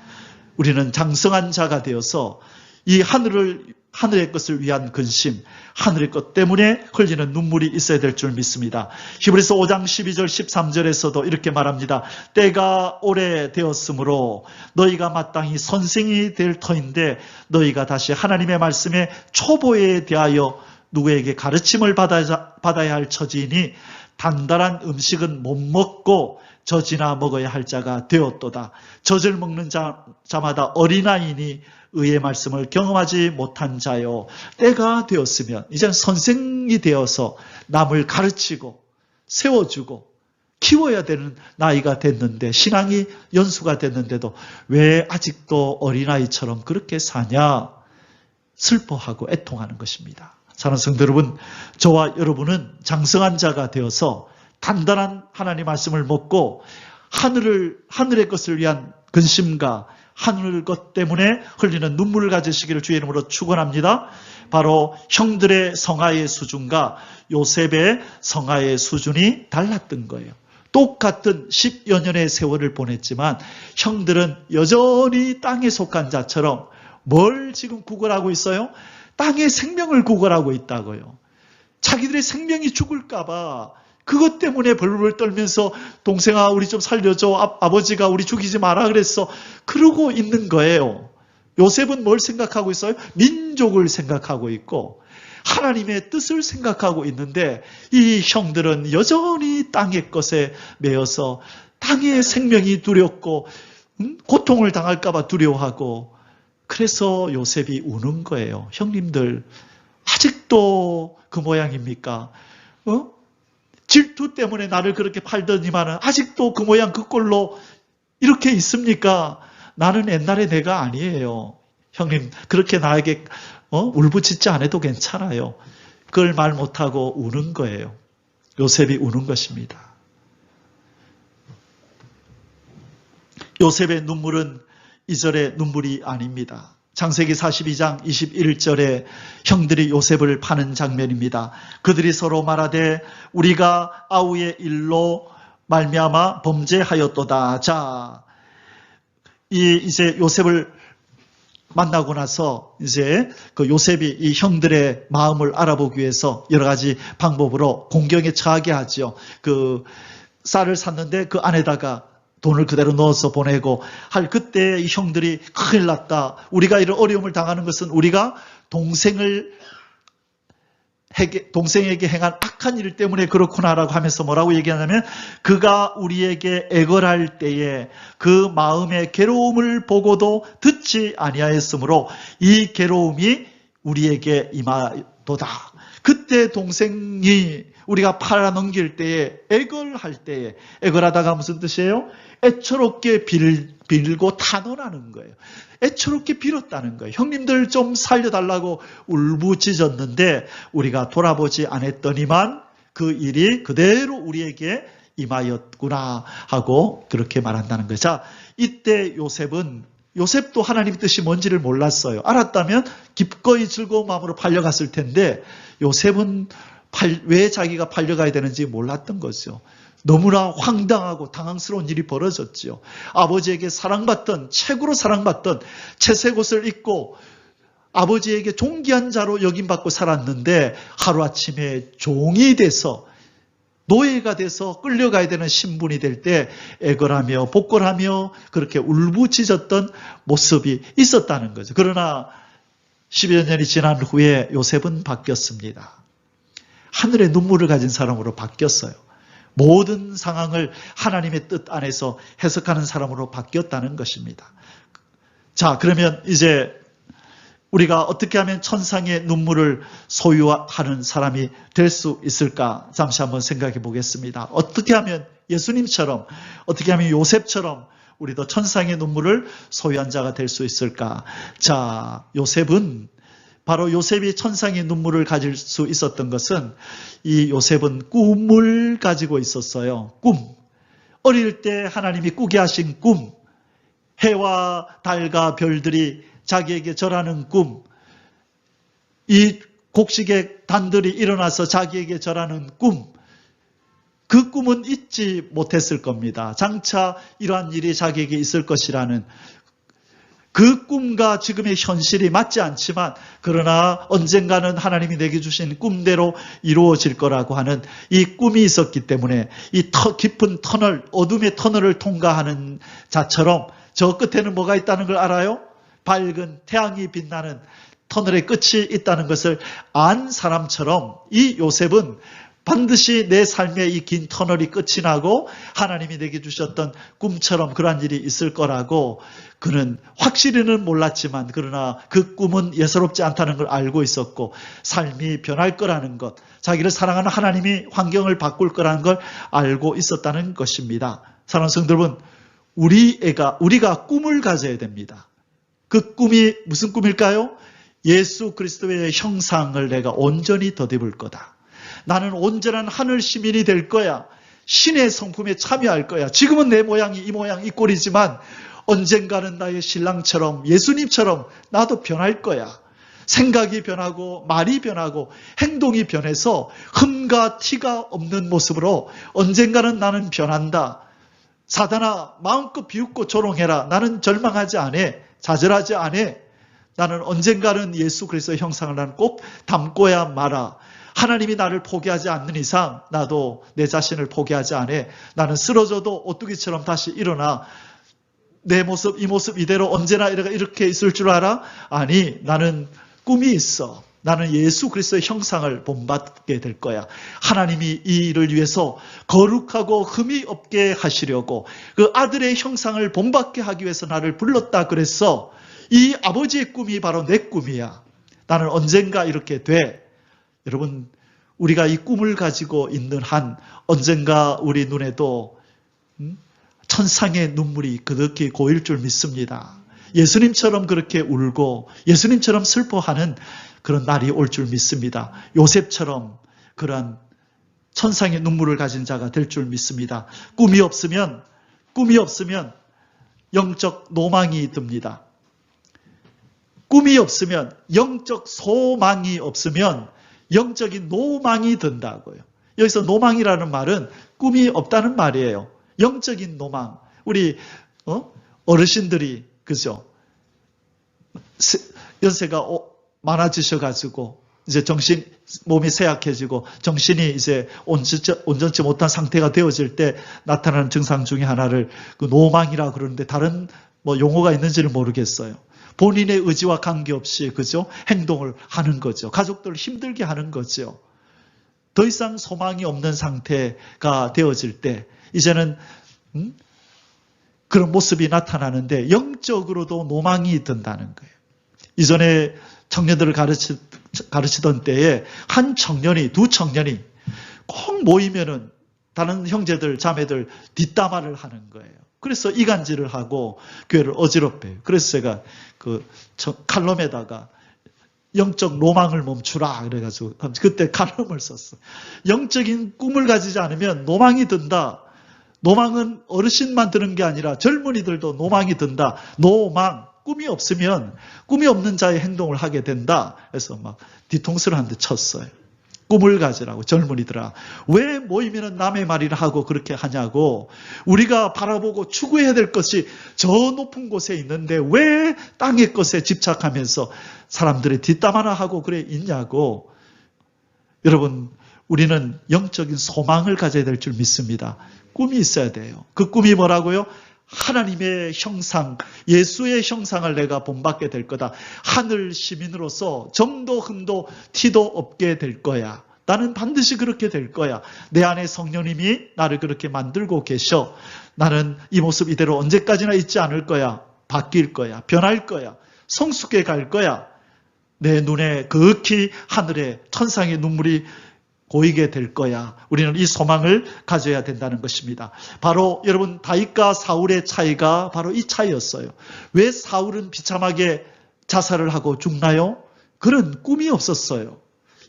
우리는 장성한 자가 되어서 이 하늘의 것을 위한 근심, 하늘의 것 때문에 흘리는 눈물이 있어야 될 줄 믿습니다. 히브리서 5장 12절 13절에서도 이렇게 말합니다. 때가 오래되었으므로 너희가 마땅히 선생이 될 터인데 너희가 다시 하나님의 말씀의 초보에 대하여 누구에게 가르침을 받아야 할 처지이니 단단한 음식은 못 먹고 젖이나 먹어야 할 자가 되었도다. 젖을 먹는 자마다 어린아이니 의의 말씀을 경험하지 못한 자요. 때가 되었으면 이제는 선생이 되어서 남을 가르치고 세워주고 키워야 되는 나이가 됐는데, 신앙이 연수가 됐는데도 왜 아직도 어린아이처럼 그렇게 사냐? 슬퍼하고 애통하는 것입니다. 사랑하는 성도 여러분, 저와 여러분은 장성한 자가 되어서 단단한 하나님 말씀을 먹고 하늘의 것을 위한 근심과 하늘 것 때문에 흘리는 눈물을 가지시기를 주의 이름으로 축원합니다. 바로 형들의 성화의 수준과 요셉의 성화의 수준이 달랐던 거예요. 똑같은 10여 년의 세월을 보냈지만 형들은 여전히 땅에 속한 자처럼 뭘 지금 구걸하고 있어요? 땅의 생명을 구걸하고 있다고요. 자기들의 생명이 죽을까 봐 그것 때문에 벌벌 떨면서 동생아 우리 좀 살려줘. 아버지가 우리 죽이지 마라 그랬어. 그러고 있는 거예요. 요셉은 뭘 생각하고 있어요? 민족을 생각하고 있고 하나님의 뜻을 생각하고 있는데, 이 형들은 여전히 땅의 것에 매여서 땅의 생명이 두렵고 고통을 당할까 봐 두려워하고, 그래서 요셉이 우는 거예요. 형님들 아직도 그 모양입니까? 질투 때문에 나를 그렇게 팔더니만은 아직도 그 모양 그 꼴로 이렇게 있습니까? 나는 옛날에 내가 아니에요. 형님 그렇게 나에게 울부짖지 않아도 괜찮아요. 그걸 말 못하고 우는 거예요. 요셉이 우는 것입니다. 요셉의 눈물은 이절의 눈물이 아닙니다. 창세기 42장 21절에 형들이 요셉을 파는 장면입니다. 그들이 서로 말하되 우리가 아우의 일로 말미암아 범죄하였도다. 자, 이제 요셉을 만나고 나서 이제 그 요셉이 이 형들의 마음을 알아보기 위해서 여러 가지 방법으로 공경에 처하게 하죠. 그 쌀을 샀는데 그 안에다가 돈을 그대로 넣어서 보내고 할 그때 이 형들이 큰일 났다. 우리가 이런 어려움을 당하는 것은 우리가 동생에게 행한 악한 일 때문에 그렇구나라고 하면서 뭐라고 얘기하냐면, 그가 우리에게 애걸할 때에 그 마음의 괴로움을 보고도 듣지 아니하였으므로 이 괴로움이 우리에게 임하도다. 그때 동생이 우리가 팔아넘길 때에 애걸할 때에, 애걸하다가 무슨 뜻이에요? 애처롭게 빌고 탄원하는 거예요. 애처롭게 빌었다는 거예요. 형님들 좀 살려달라고 울부짖었는데 우리가 돌아보지 않았더니만 그 일이 그대로 우리에게 임하였구나 하고 그렇게 말한다는 거예요. 자, 이때 요셉도 하나님 뜻이 뭔지를 몰랐어요. 알았다면 기꺼이 즐거운 마음으로 팔려갔을 텐데, 요셉은 왜 자기가 팔려가야 되는지 몰랐던 거죠. 너무나 황당하고 당황스러운 일이 벌어졌죠. 아버지에게 사랑받던, 최고로 사랑받던 채색 옷을 입고 아버지에게 존귀한 자로 여김받고 살았는데 하루아침에 종이 돼서, 노예가 돼서 끌려가야 되는 신분이 될 때 애걸하며 복걸하며 그렇게 울부짖었던 모습이 있었다는 거죠. 그러나 10여 년이 지난 후에 요셉은 바뀌었습니다. 하늘의 눈물을 가진 사람으로 바뀌었어요. 모든 상황을 하나님의 뜻 안에서 해석하는 사람으로 바뀌었다는 것입니다. 자, 그러면 이제 우리가 어떻게 하면 천상의 눈물을 소유하는 사람이 될 수 있을까? 잠시 한번 생각해 보겠습니다. 어떻게 하면 예수님처럼, 어떻게 하면 요셉처럼 우리도 천상의 눈물을 소유한 자가 될 수 있을까? 자, 바로 요셉이 천상의 눈물을 가질 수 있었던 것은, 이 요셉은 꿈을 가지고 있었어요. 꿈. 어릴 때 하나님이 꾸게 하신 꿈. 해와 달과 별들이 자기에게 절하는 꿈. 이 곡식의 단들이 일어나서 자기에게 절하는 꿈. 그 꿈은 잊지 못했을 겁니다. 장차 이러한 일이 자기에게 있을 것이라는 그 꿈과 지금의 현실이 맞지 않지만, 그러나 언젠가는 하나님이 내게 주신 꿈대로 이루어질 거라고 하는 이 꿈이 있었기 때문에 이 깊은 터널, 어둠의 터널을 통과하는 자처럼 저 끝에는 뭐가 있다는 걸 알아요? 밝은 태양이 빛나는 터널의 끝이 있다는 것을 안 사람처럼 이 요셉은 반드시 내 삶의 이 긴 터널이 끝이 나고 하나님이 내게 주셨던 꿈처럼 그러한 일이 있을 거라고 그는 확실히는 몰랐지만 그러나 그 꿈은 예사롭지 않다는 걸 알고 있었고 삶이 변할 거라는 것, 자기를 사랑하는 하나님이 환경을 바꿀 거라는 걸 알고 있었다는 것입니다. 사랑하는 성도 여러분, 우리가 꿈을 가져야 됩니다. 그 꿈이 무슨 꿈일까요? 예수 그리스도의 형상을 내가 온전히 덧입을 거다. 나는 온전한 하늘 시민이 될 거야. 신의 성품에 참여할 거야. 지금은 내 모양이 이 모양 이 꼴이지만 언젠가는 나의 신랑처럼 예수님처럼 나도 변할 거야. 생각이 변하고 말이 변하고 행동이 변해서 흠과 티가 없는 모습으로 언젠가는 나는 변한다. 사단아 마음껏 비웃고 조롱해라. 나는 절망하지 않아. 좌절하지 않아. 나는 언젠가는 예수 그리스도의 형상을 나는 꼭 담고야 말아. 하나님이 나를 포기하지 않는 이상 나도 내 자신을 포기하지 않아. 나는 쓰러져도 오뚜기처럼 다시 일어나. 내 모습 이 모습 이대로 언제나 이렇게 있을 줄 알아? 아니, 나는 꿈이 있어. 나는 예수 그리스도의 형상을 본받게 될 거야. 하나님이 이 일을 위해서 거룩하고 흠이 없게 하시려고 그 아들의 형상을 본받게 하기 위해서 나를 불렀다 그랬어. 이 아버지의 꿈이 바로 내 꿈이야. 나는 언젠가 이렇게 돼. 여러분, 우리가 이 꿈을 가지고 있는 한 언젠가 우리 눈에도 천상의 눈물이 그득히 고일 줄 믿습니다. 예수님처럼 그렇게 울고 예수님처럼 슬퍼하는 그런 날이 올 줄 믿습니다. 요셉처럼 그런 천상의 눈물을 가진 자가 될 줄 믿습니다. 꿈이 없으면 영적 노망이 듭니다. 꿈이 없으면 영적 소망이 없으면 영적인 노망이 든다고요. 여기서 노망이라는 말은 꿈이 없다는 말이에요. 영적인 노망. 우리 어르신들이 그죠? 연세가 많아지셔가지고 이제 몸이 쇠약해지고 정신이 이제 온전치 못한 상태가 되어질 때 나타나는 증상 중에 하나를 그 노망이라 그러는데 다른 용어가 있는지는 모르겠어요. 본인의 의지와 관계없이 그죠? 행동을 하는 거죠. 가족들을 힘들게 하는 거죠. 더 이상 소망이 없는 상태가 되어질 때 이제는 그런 모습이 나타나는데 영적으로도 노망이 든다는 거예요. 이전에 청년들을 가르치던 때에 한 청년이 두 청년이 꼭 모이면은 다른 형제들 자매들 뒷담화를 하는 거예요. 그래서 이간질을 하고 교회를 어지럽혀요. 그래서 제가 그 칼럼에다가 영적 노망을 멈추라 그래가지고 그때 칼럼을 썼어. 영적인 꿈을 가지지 않으면 노망이 든다. 노망은 어르신만 드는 게 아니라 젊은이들도 노망이 든다. 노망, 꿈이 없으면 꿈이 없는 자의 행동을 하게 된다. 그래서 막 뒤통수를 한 대 쳤어요. 꿈을 가지라고 젊은이들아. 왜 모이면 남의 말이라 하고 그렇게 하냐고. 우리가 바라보고 추구해야 될 것이 저 높은 곳에 있는데 왜 땅의 것에 집착하면서 사람들의 뒷담화나 하고 그래 있냐고. 여러분, 우리는 영적인 소망을 가져야 될 줄 믿습니다. 꿈이 있어야 돼요. 그 꿈이 뭐라고요? 하나님의 형상, 예수의 형상을 내가 본받게 될 거다. 하늘 시민으로서 점도 흠도 티도 없게 될 거야. 나는 반드시 그렇게 될 거야. 내 안에 성령님이 나를 그렇게 만들고 계셔. 나는 이 모습 이대로 언제까지나 있지 않을 거야. 바뀔 거야. 변할 거야. 성숙해 갈 거야. 내 눈에 극히 하늘의 천상의 눈물이 고이게 될 거야. 우리는 이 소망을 가져야 된다는 것입니다. 바로 여러분 다윗과 사울의 차이가 바로 이 차이였어요. 왜 사울은 비참하게 자살을 하고 죽나요? 그런 꿈이 없었어요.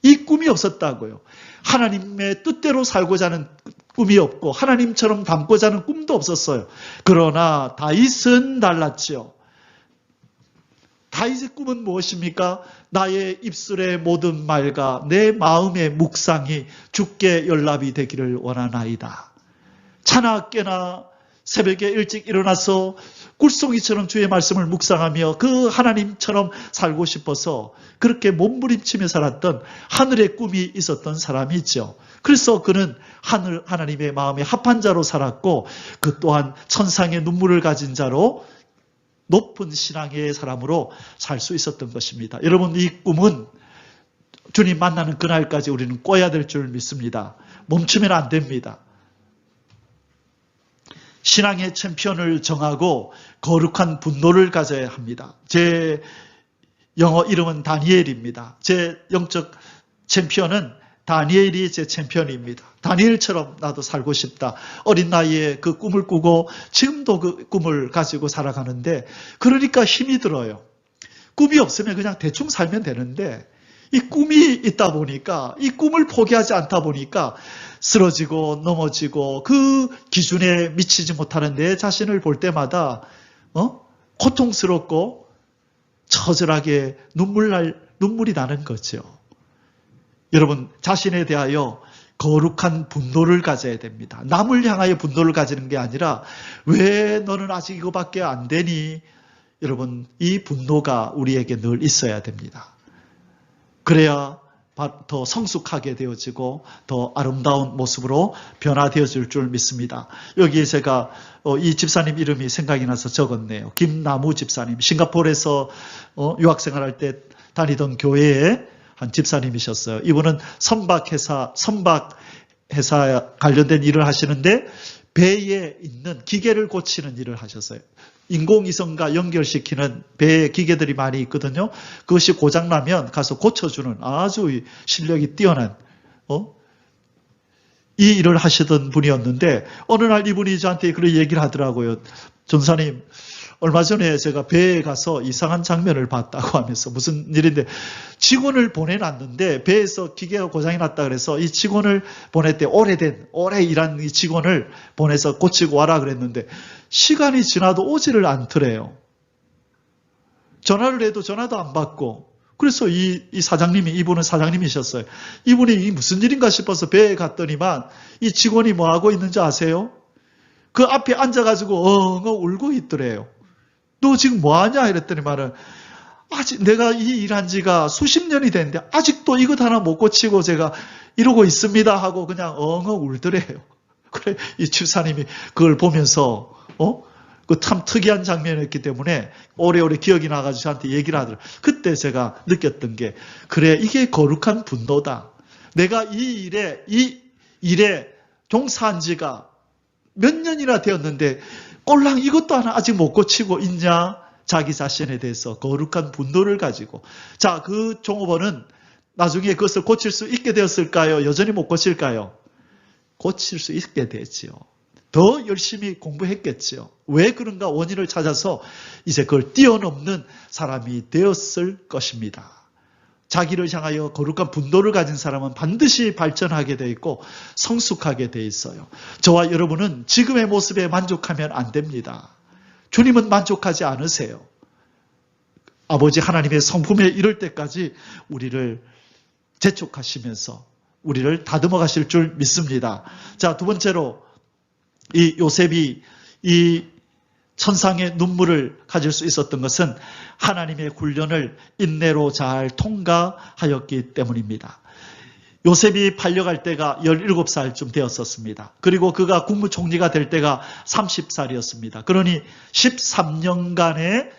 이 꿈이 없었다고요. 하나님의 뜻대로 살고자 하는 꿈이 없고 하나님처럼 닮고자 하는 꿈도 없었어요. 그러나 다윗은 달랐지요. 다윗의 꿈은 무엇입니까? 나의 입술의 모든 말과 내 마음의 묵상이 주께 연락이 되기를 원하나이다. 차나 깨나 새벽에 일찍 일어나서 꿀송이처럼 주의 말씀을 묵상하며 그 하나님처럼 살고 싶어서 그렇게 몸부림치며 살았던 하늘의 꿈이 있었던 사람이죠. 그래서 그는 하나님의 마음에 합한 자로 살았고 그 또한 천상의 눈물을 가진 자로 높은 신앙의 사람으로 살 수 있었던 것입니다. 여러분, 이 꿈은 주님 만나는 그날까지 우리는 꿔야 될 줄 믿습니다. 멈추면 안 됩니다. 신앙의 챔피언을 정하고 거룩한 분노를 가져야 합니다. 제 영어 이름은 다니엘입니다. 제 영적 챔피언은 다니엘이 제 챔피언입니다. 다니엘처럼 나도 살고 싶다. 어린 나이에 그 꿈을 꾸고 지금도 그 꿈을 가지고 살아가는데, 그러니까 힘이 들어요. 꿈이 없으면 그냥 대충 살면 되는데 이 꿈이 있다 보니까, 이 꿈을 포기하지 않다 보니까 쓰러지고 넘어지고 그 기준에 미치지 못하는 내 자신을 볼 때마다 고통스럽고 처절하게 눈물이 나는 거죠. 여러분, 자신에 대하여 거룩한 분노를 가져야 됩니다. 남을 향하여 분노를 가지는 게 아니라 왜 너는 아직 이거밖에 안 되니? 여러분, 이 분노가 우리에게 늘 있어야 됩니다. 그래야 더 성숙하게 되어지고 더 아름다운 모습으로 변화되어질 줄 믿습니다. 여기에 제가 이 집사님 이름이 생각이 나서 적었네요. 김나무 집사님. 싱가포르에서 유학생활할 때 다니던 교회에 한 집사님이셨어요. 이분은 선박회사 관련된 일을 하시는데 배에 있는 기계를 고치는 일을 하셨어요. 인공위성과 연결시키는 배에 기계들이 많이 있거든요. 그것이 고장나면 가서 고쳐주는 아주 실력이 뛰어난 이 일을 하시던 분이었는데, 어느 날 이분이 저한테 그런 얘기를 하더라고요. 전사님, 얼마 전에 제가 배에 가서 이상한 장면을 봤다고 하면서, 무슨 일인데, 직원을 보내놨는데 배에서 기계가 고장이 났다 그래서 이 직원을 보냈대. 오래 일한 이 직원을 보내서 고치고 와라 그랬는데 시간이 지나도 오지를 않더래요. 전화를 해도 전화도 안 받고. 그래서 이 사장님이, 이분은 사장님이셨어요. 이분이 이 무슨 일인가 싶어서 배에 갔더니만 이 직원이 뭐 하고 있는지 아세요? 그 앞에 앉아가지고 울고 있더래요. 너 지금 뭐 하냐? 이랬더니만은 아직 내가 이 일한 지가 수십 년이 됐는데 아직도 이것 하나 못 고치고 제가 이러고 있습니다 하고 그냥 울더래요. 그래, 이 집사님이 그걸 보면서 그 참 특이한 장면이었기 때문에 오래오래 기억이 나가지고 저한테 얘기를 하더라고요. 그때 제가 느꼈던 게, 그래, 이게 거룩한 분노다. 내가 이 일에 종사한 지가 몇 년이나 되었는데 꼴랑 이것도 하나 아직 못 고치고 있냐? 자기 자신에 대해서 거룩한 분노를 가지고. 자, 그 종업원은 나중에 그것을 고칠 수 있게 되었을까요? 여전히 못 고칠까요? 고칠 수 있게 되지요. 더 열심히 공부했겠지요. 왜 그런가 원인을 찾아서 이제 그걸 뛰어넘는 사람이 되었을 것입니다. 자기를 향하여 거룩한 분노를 가진 사람은 반드시 발전하게 돼 있고 성숙하게 돼 있어요. 저와 여러분은 지금의 모습에 만족하면 안 됩니다. 주님은 만족하지 않으세요. 아버지 하나님의 성품에 이를 때까지 우리를 재촉하시면서 우리를 다듬어 가실 줄 믿습니다. 자, 두 번째로 이 요셉이 이 천상의 눈물을 가질 수 있었던 것은 하나님의 훈련을 인내로 잘 통과하였기 때문입니다. 요셉이 팔려갈 때가 17살쯤 되었었습니다. 그리고 그가 국무총리가 될 때가 30살이었습니다. 그러니 13년간의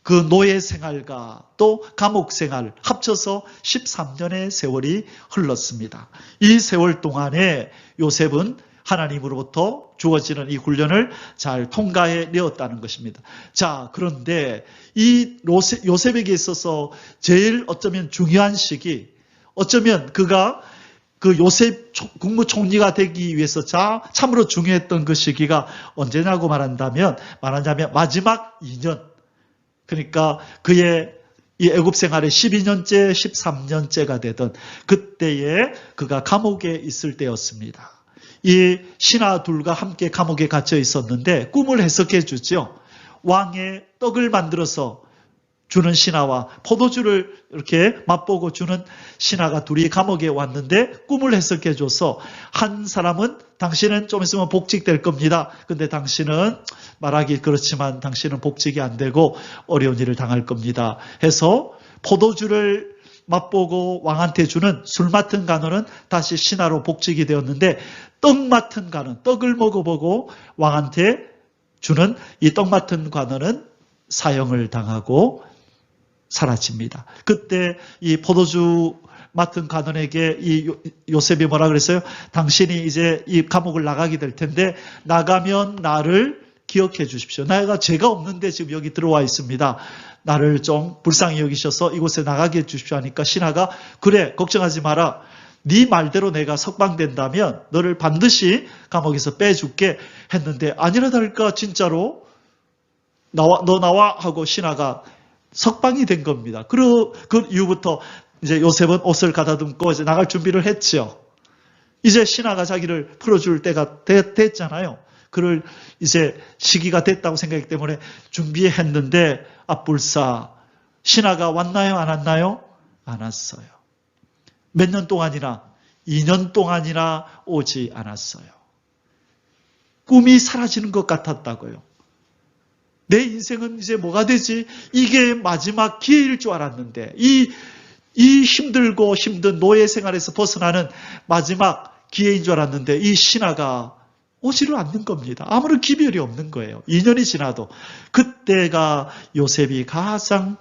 그 노예 생활과 또 감옥 생활 합쳐서 13년의 세월이 흘렀습니다. 이 세월 동안에 요셉은 하나님으로부터 주어지는 이 훈련을 잘 통과해 내었다는 것입니다. 자, 그런데 이 요셉에게 있어서 제일 어쩌면 중요한 시기, 어쩌면 그가 그 요셉 국무총리가 되기 위해서 참으로 중요했던 그 시기가 언제냐고 말한다면 마지막 2년, 그러니까 그의 이 애굽 생활의 12년째, 13년째가 되던 그때에 그가 감옥에 있을 때였습니다. 이 신하 둘과 함께 감옥에 갇혀 있었는데 꿈을 해석해 주죠. 왕의 떡을 만들어서 주는 신하와 포도주를 이렇게 맛보고 주는 신하가 둘이 감옥에 왔는데 꿈을 해석해 줘서, 한 사람은 당신은 좀 있으면 복직될 겁니다. 근데 당신은 말하기 그렇지만 당신은 복직이 안 되고 어려운 일을 당할 겁니다 해서 포도주를 맛보고 왕한테 주는 술 맡은 간호는 다시 신하로 복직이 되었는데, 떡 맡은 간호, 떡을 먹어보고 왕한테 주는 이 떡 맡은 간호는 사형을 당하고 사라집니다. 그때 이 포도주 맡은 가돈에게 이 요셉이 뭐라 그랬어요? 당신이 이제 이 감옥을 나가게 될 텐데 나가면 나를 기억해 주십시오. 내가 죄가 없는데 지금 여기 들어와 있습니다. 나를 좀 불쌍히 여기셔서 이곳에 나가게 해 주십시오 하니까 신하가 그래 걱정하지 마라. 네 말대로 내가 석방된다면 너를 반드시 감옥에서 빼줄게 했는데 아니라 다를까 진짜로 너 나와 하고 신하가 석방이 된 겁니다. 그 이후부터 이제 요셉은 옷을 가다듬고 이제 나갈 준비를 했죠. 이제 신하가 자기를 풀어줄 때가 됐잖아요. 그를 이제 시기가 됐다고 생각했기 때문에 준비했는데 불사 신하가 왔나요? 안 왔나요? 안 왔어요. 몇 년 동안이나 2년 동안이나 오지 않았어요. 꿈이 사라지는 것 같았다고요. 내 인생은 이제 뭐가 되지? 이게 마지막 기회일 줄 알았는데 이 힘들고 힘든 노예 생활에서 벗어나는 마지막 기회인 줄 알았는데 이 신하가 오지를 않는 겁니다. 아무런 기별이 없는 거예요. 2년이 지나도. 그때가 요셉이 가장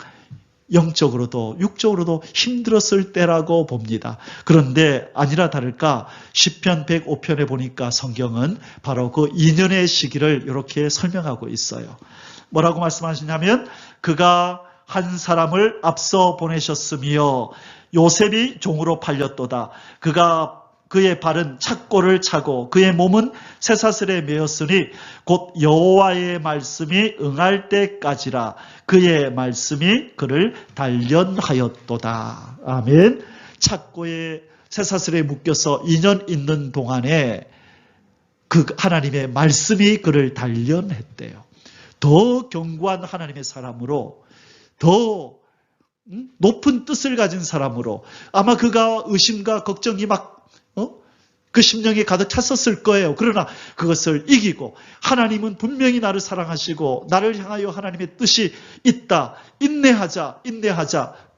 영적으로도 육적으로도 힘들었을 때라고 봅니다. 그런데 아니라 다를까 시편 105편에 보니까 성경은 바로 그 2년의 시기를 이렇게 설명하고 있어요. 뭐라고 말씀하시냐면 그가 한 사람을 앞서 보내셨으며 요셉이 종으로 팔렸도다. 그의 발은 착고를 차고 그의 몸은 쇠사슬에 매였으니 곧 여호와의 말씀이 응할 때까지라. 그의 말씀이 그를 단련하였도다. 아멘. 착고에 쇠사슬에 묶여서 2년 있는 동안에 그 하나님의 말씀이 그를 단련했대요. 더 견고한 하나님의 사람으로 더 높은 뜻을 가진 사람으로 아마 그가 의심과 걱정이 그 심령이 가득 찼었을 거예요. 그러나 그것을 이기고 하나님은 분명히 나를 사랑하시고 나를 향하여 하나님의 뜻이 있다. 인내하자.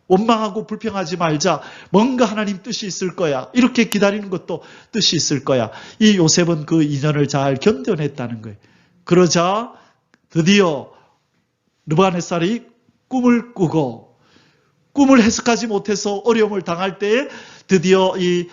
원망하고 불평하지 말자. 뭔가 하나님 뜻이 있을 거야. 이렇게 기다리는 것도 뜻이 있을 거야. 이 요셉은 그 2년을 잘 견뎌냈다는 거예요. 그러자 드디어 느부갓네살이 꿈을 꾸고 꿈을 해석하지 못해서 어려움을 당할 때에 드디어 이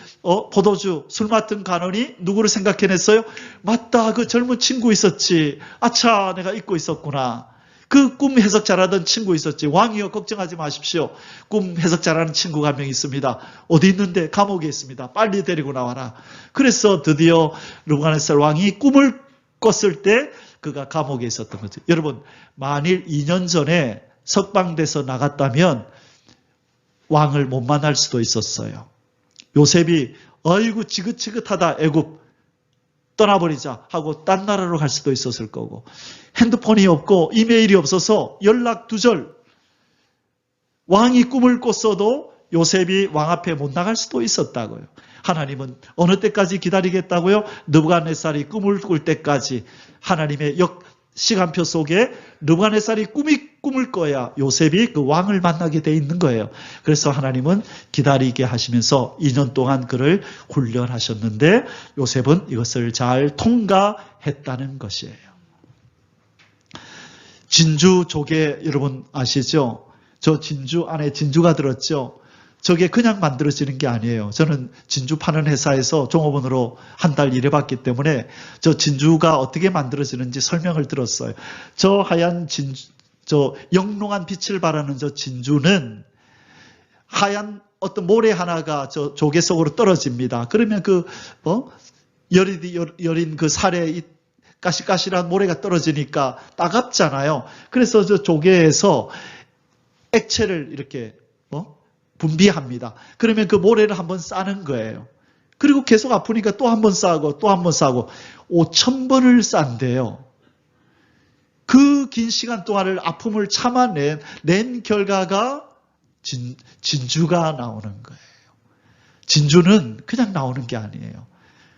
포도주 술 맡은 간원이 누구를 생각해냈어요? 맞다, 그 젊은 친구 있었지. 아차, 내가 잊고 있었구나. 그 꿈 해석 잘하던 친구 있었지. 왕이여 걱정하지 마십시오. 꿈 해석 잘하는 친구가 한 명 있습니다. 어디 있는데? 감옥에 있습니다. 빨리 데리고 나와라. 그래서 드디어 느부갓네살 왕이 꿈을 꿨을 때 그가 감옥에 있었던 거죠. 여러분, 만일 2년 전에 석방돼서 나갔다면 왕을 못 만날 수도 있었어요. 요셉이 어이구 지긋지긋하다 애굽 떠나버리자 하고 딴 나라로 갈 수도 있었을 거고 핸드폰이 없고 이메일이 없어서 연락 두절. 왕이 꿈을 꿨어도 요셉이 왕 앞에 못 나갈 수도 있었다고요. 하나님은 어느 때까지 기다리겠다고요? 느부갓네살이 꿈을 꿀 때까지. 하나님의 시간표 속에 느부갓네살이 꿈을 꿔야 요셉이 그 왕을 만나게 돼 있는 거예요. 그래서 하나님은 기다리게 하시면서 2년 동안 그를 훈련하셨는데 요셉은 이것을 잘 통과했다는 것이에요. 진주 조개 여러분 아시죠? 저 진주 안에 진주가 들었죠? 저게 그냥 만들어지는 게 아니에요. 저는 진주 파는 회사에서 종업원으로 한 달 일해봤기 때문에 저 진주가 어떻게 만들어지는지 설명을 들었어요. 저 하얀 진주, 저 영롱한 빛을 발하는 저 진주는 하얀 어떤 모래 하나가 저 조개 속으로 떨어집니다. 그러면 여린 그 살에 가시가시한 모래가 떨어지니까 따갑잖아요. 그래서 저 조개에서 액체를 이렇게 분비합니다. 그러면 그 모래를 한번 싸는 거예요. 그리고 계속 아프니까 또 한 번 싸고 또 한 번 싸고 5,000번을 싼대요. 그 긴 시간 동안을 아픔을 참아낸 결과가 진주가 나오는 거예요. 진주는 그냥 나오는 게 아니에요.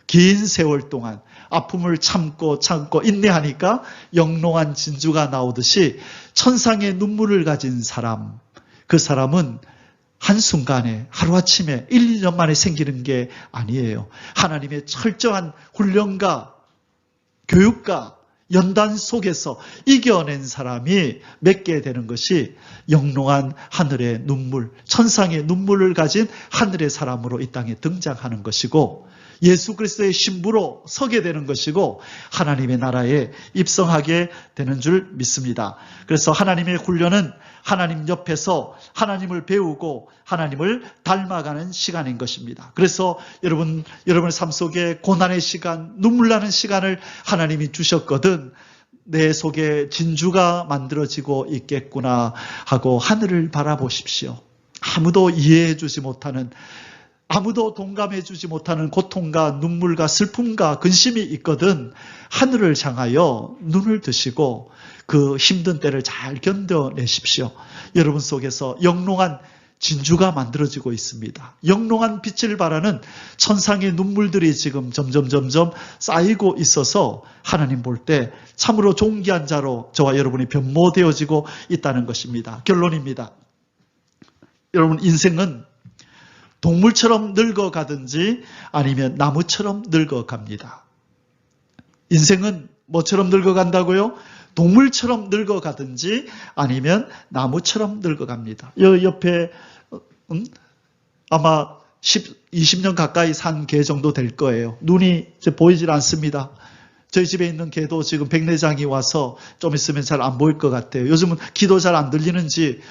긴 세월 동안 아픔을 참고 인내하니까 영롱한 진주가 나오듯이 천상의 눈물을 가진 사람, 그 사람은 한순간에 하루아침에 1, 2년 만에 생기는 게 아니에요. 하나님의 철저한 훈련과 교육과 연단 속에서 이겨낸 사람이 맺게 되는 것이 영롱한 하늘의 눈물, 천상의 눈물을 가진 하늘의 사람으로 이 땅에 등장하는 것이고 예수 그리스도의 신부로 서게 되는 것이고 하나님의 나라에 입성하게 되는 줄 믿습니다. 그래서 하나님의 훈련은 하나님 옆에서 하나님을 배우고 하나님을 닮아가는 시간인 것입니다. 그래서 여러분의 삶 속에 고난의 시간, 눈물 나는 시간을 하나님이 주셨거든 내 속에 진주가 만들어지고 있겠구나 하고 하늘을 바라보십시오. 아무도 이해해 주지 못하는, 아무도 동감해 주지 못하는 고통과 눈물과 슬픔과 근심이 있거든 하늘을 향하여 눈을 드시고 그 힘든 때를 잘 견뎌내십시오. 여러분 속에서 영롱한 진주가 만들어지고 있습니다. 영롱한 빛을 발하는 천상의 눈물들이 지금 점점 쌓이고 있어서 하나님 볼 때 참으로 존귀한 자로 저와 여러분이 변모되어지고 있다는 것입니다. 결론입니다. 여러분 인생은 동물처럼 늙어가든지 아니면 나무처럼 늙어갑니다. 인생은 뭐처럼 늙어간다고요? 동물처럼 늙어가든지 아니면 나무처럼 늙어갑니다. 옆에 아마 20년 가까이 산 개 정도 될 거예요. 눈이 이제 보이질 않습니다. 저희 집에 있는 개도 지금 백내장이 와서 좀 있으면 잘 안 보일 것 같아요. 요즘은 기도 잘 안 들리는지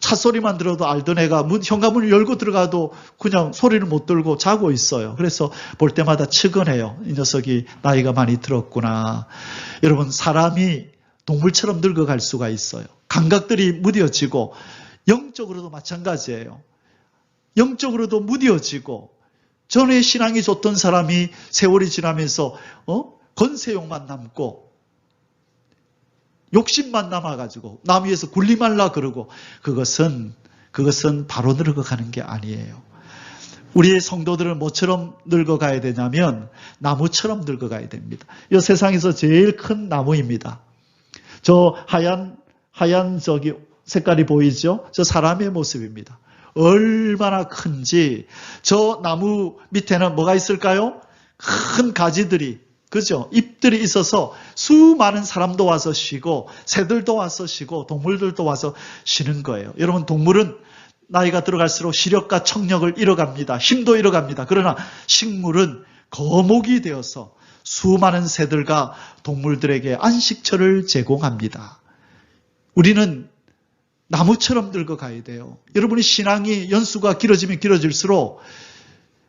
차 소리만 들어도 알던 애가 현관문을 열고 들어가도 그냥 소리를 못 들고 자고 있어요. 그래서 볼 때마다 측은해요. 이 녀석이 나이가 많이 들었구나. 여러분 사람이 동물처럼 늙어갈 수가 있어요. 감각들이 무뎌지고 영적으로도 마찬가지예요. 영적으로도 무뎌지고 전에 신앙이 좋던 사람이 세월이 지나면서 건세욕만 남고 욕심만 남아가지고 남 위에서 굴리 말라 그러고 그것은 바로 늙어가는 게 아니에요. 우리의 성도들은 뭐처럼 늙어가야 되냐면 나무처럼 늙어가야 됩니다. 이 세상에서 제일 큰 나무입니다. 저 하얀 저기 색깔이 보이죠? 저 사람의 모습입니다. 얼마나 큰지 저 나무 밑에는 뭐가 있을까요? 큰 가지들이, 그죠? 잎들이 있어서 수많은 사람도 와서 쉬고 새들도 와서 쉬고 동물들도 와서 쉬는 거예요. 여러분 동물은 나이가 들어갈수록 시력과 청력을 잃어갑니다. 힘도 잃어갑니다. 그러나 식물은 거목이 되어서 수많은 새들과 동물들에게 안식처를 제공합니다. 우리는 나무처럼 늙어가야 돼요. 여러분의 신앙이 연수가 길어지면 길어질수록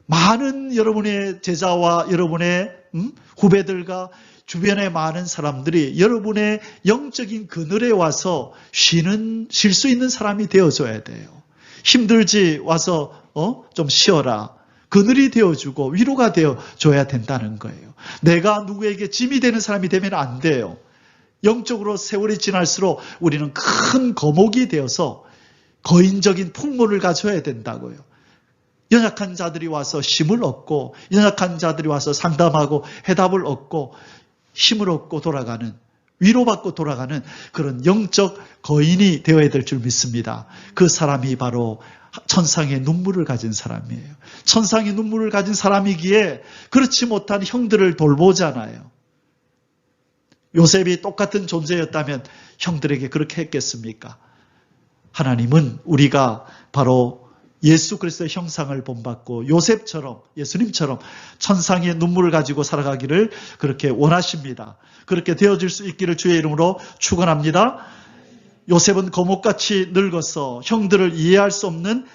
많은 여러분의 제자와 여러분의 후배들과 주변의 많은 사람들이 여러분의 영적인 그늘에 와서 쉴 수 있는 사람이 되어줘야 돼요. 힘들지 와서 좀 쉬어라. 그늘이 되어주고 위로가 되어줘야 된다는 거예요. 내가 누구에게 짐이 되는 사람이 되면 안 돼요. 영적으로 세월이 지날수록 우리는 큰 거목이 되어서 거인적인 풍모를 가져야 된다고요. 연약한 자들이 와서 힘을 얻고 연약한 자들이 와서 상담하고 해답을 얻고 힘을 얻고 돌아가는, 위로받고 돌아가는 그런 영적 거인이 되어야 될 줄 믿습니다. 그 사람이 바로 천상의 눈물을 가진 사람이에요. 천상의 눈물을 가진 사람이기에 그렇지 못한 형들을 돌보잖아요. 요셉이 똑같은 존재였다면 형들에게 그렇게 했겠습니까? 하나님은 우리가 바로 예수 그리스도의 형상을 본받고 요셉처럼, 예수님처럼 천상의 눈물을 가지고 살아가기를 그렇게 원하십니다. 그렇게 되어질 수 있기를 주의 이름으로 축원합니다. 요셉은 거목같이 늙어서 형들은 이해할 수 없는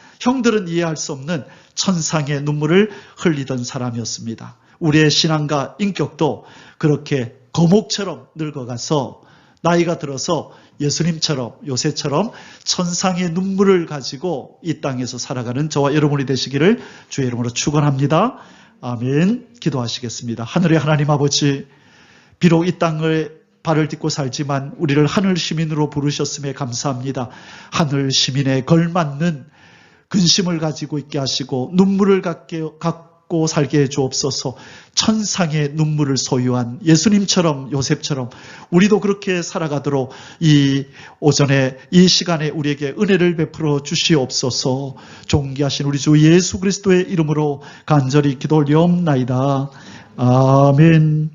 천상의 눈물을 흘리던 사람이었습니다. 우리의 신앙과 인격도 그렇게 거목처럼 늙어가서 나이가 들어서 예수님처럼 요셉처럼 천상의 눈물을 가지고 이 땅에서 살아가는 저와 여러분이 되시기를 주의 이름으로 축원합니다. 아멘. 기도하시겠습니다. 하늘의 하나님 아버지, 비록 이 땅을 발을 딛고 살지만 우리를 하늘 시민으로 부르셨음에 감사합니다. 하늘 시민에 걸맞는 근심을 가지고 있게 하시고 눈물을 갖고 살게 해 주옵소서. 천상의 눈물을 소유한 예수님처럼 요셉처럼 우리도 그렇게 살아가도록 이 오전에 이 시간에 우리에게 은혜를 베풀어 주시옵소서. 존귀하신 우리 주 예수 그리스도의 이름으로 간절히 기도 올리옵나이다. 아멘.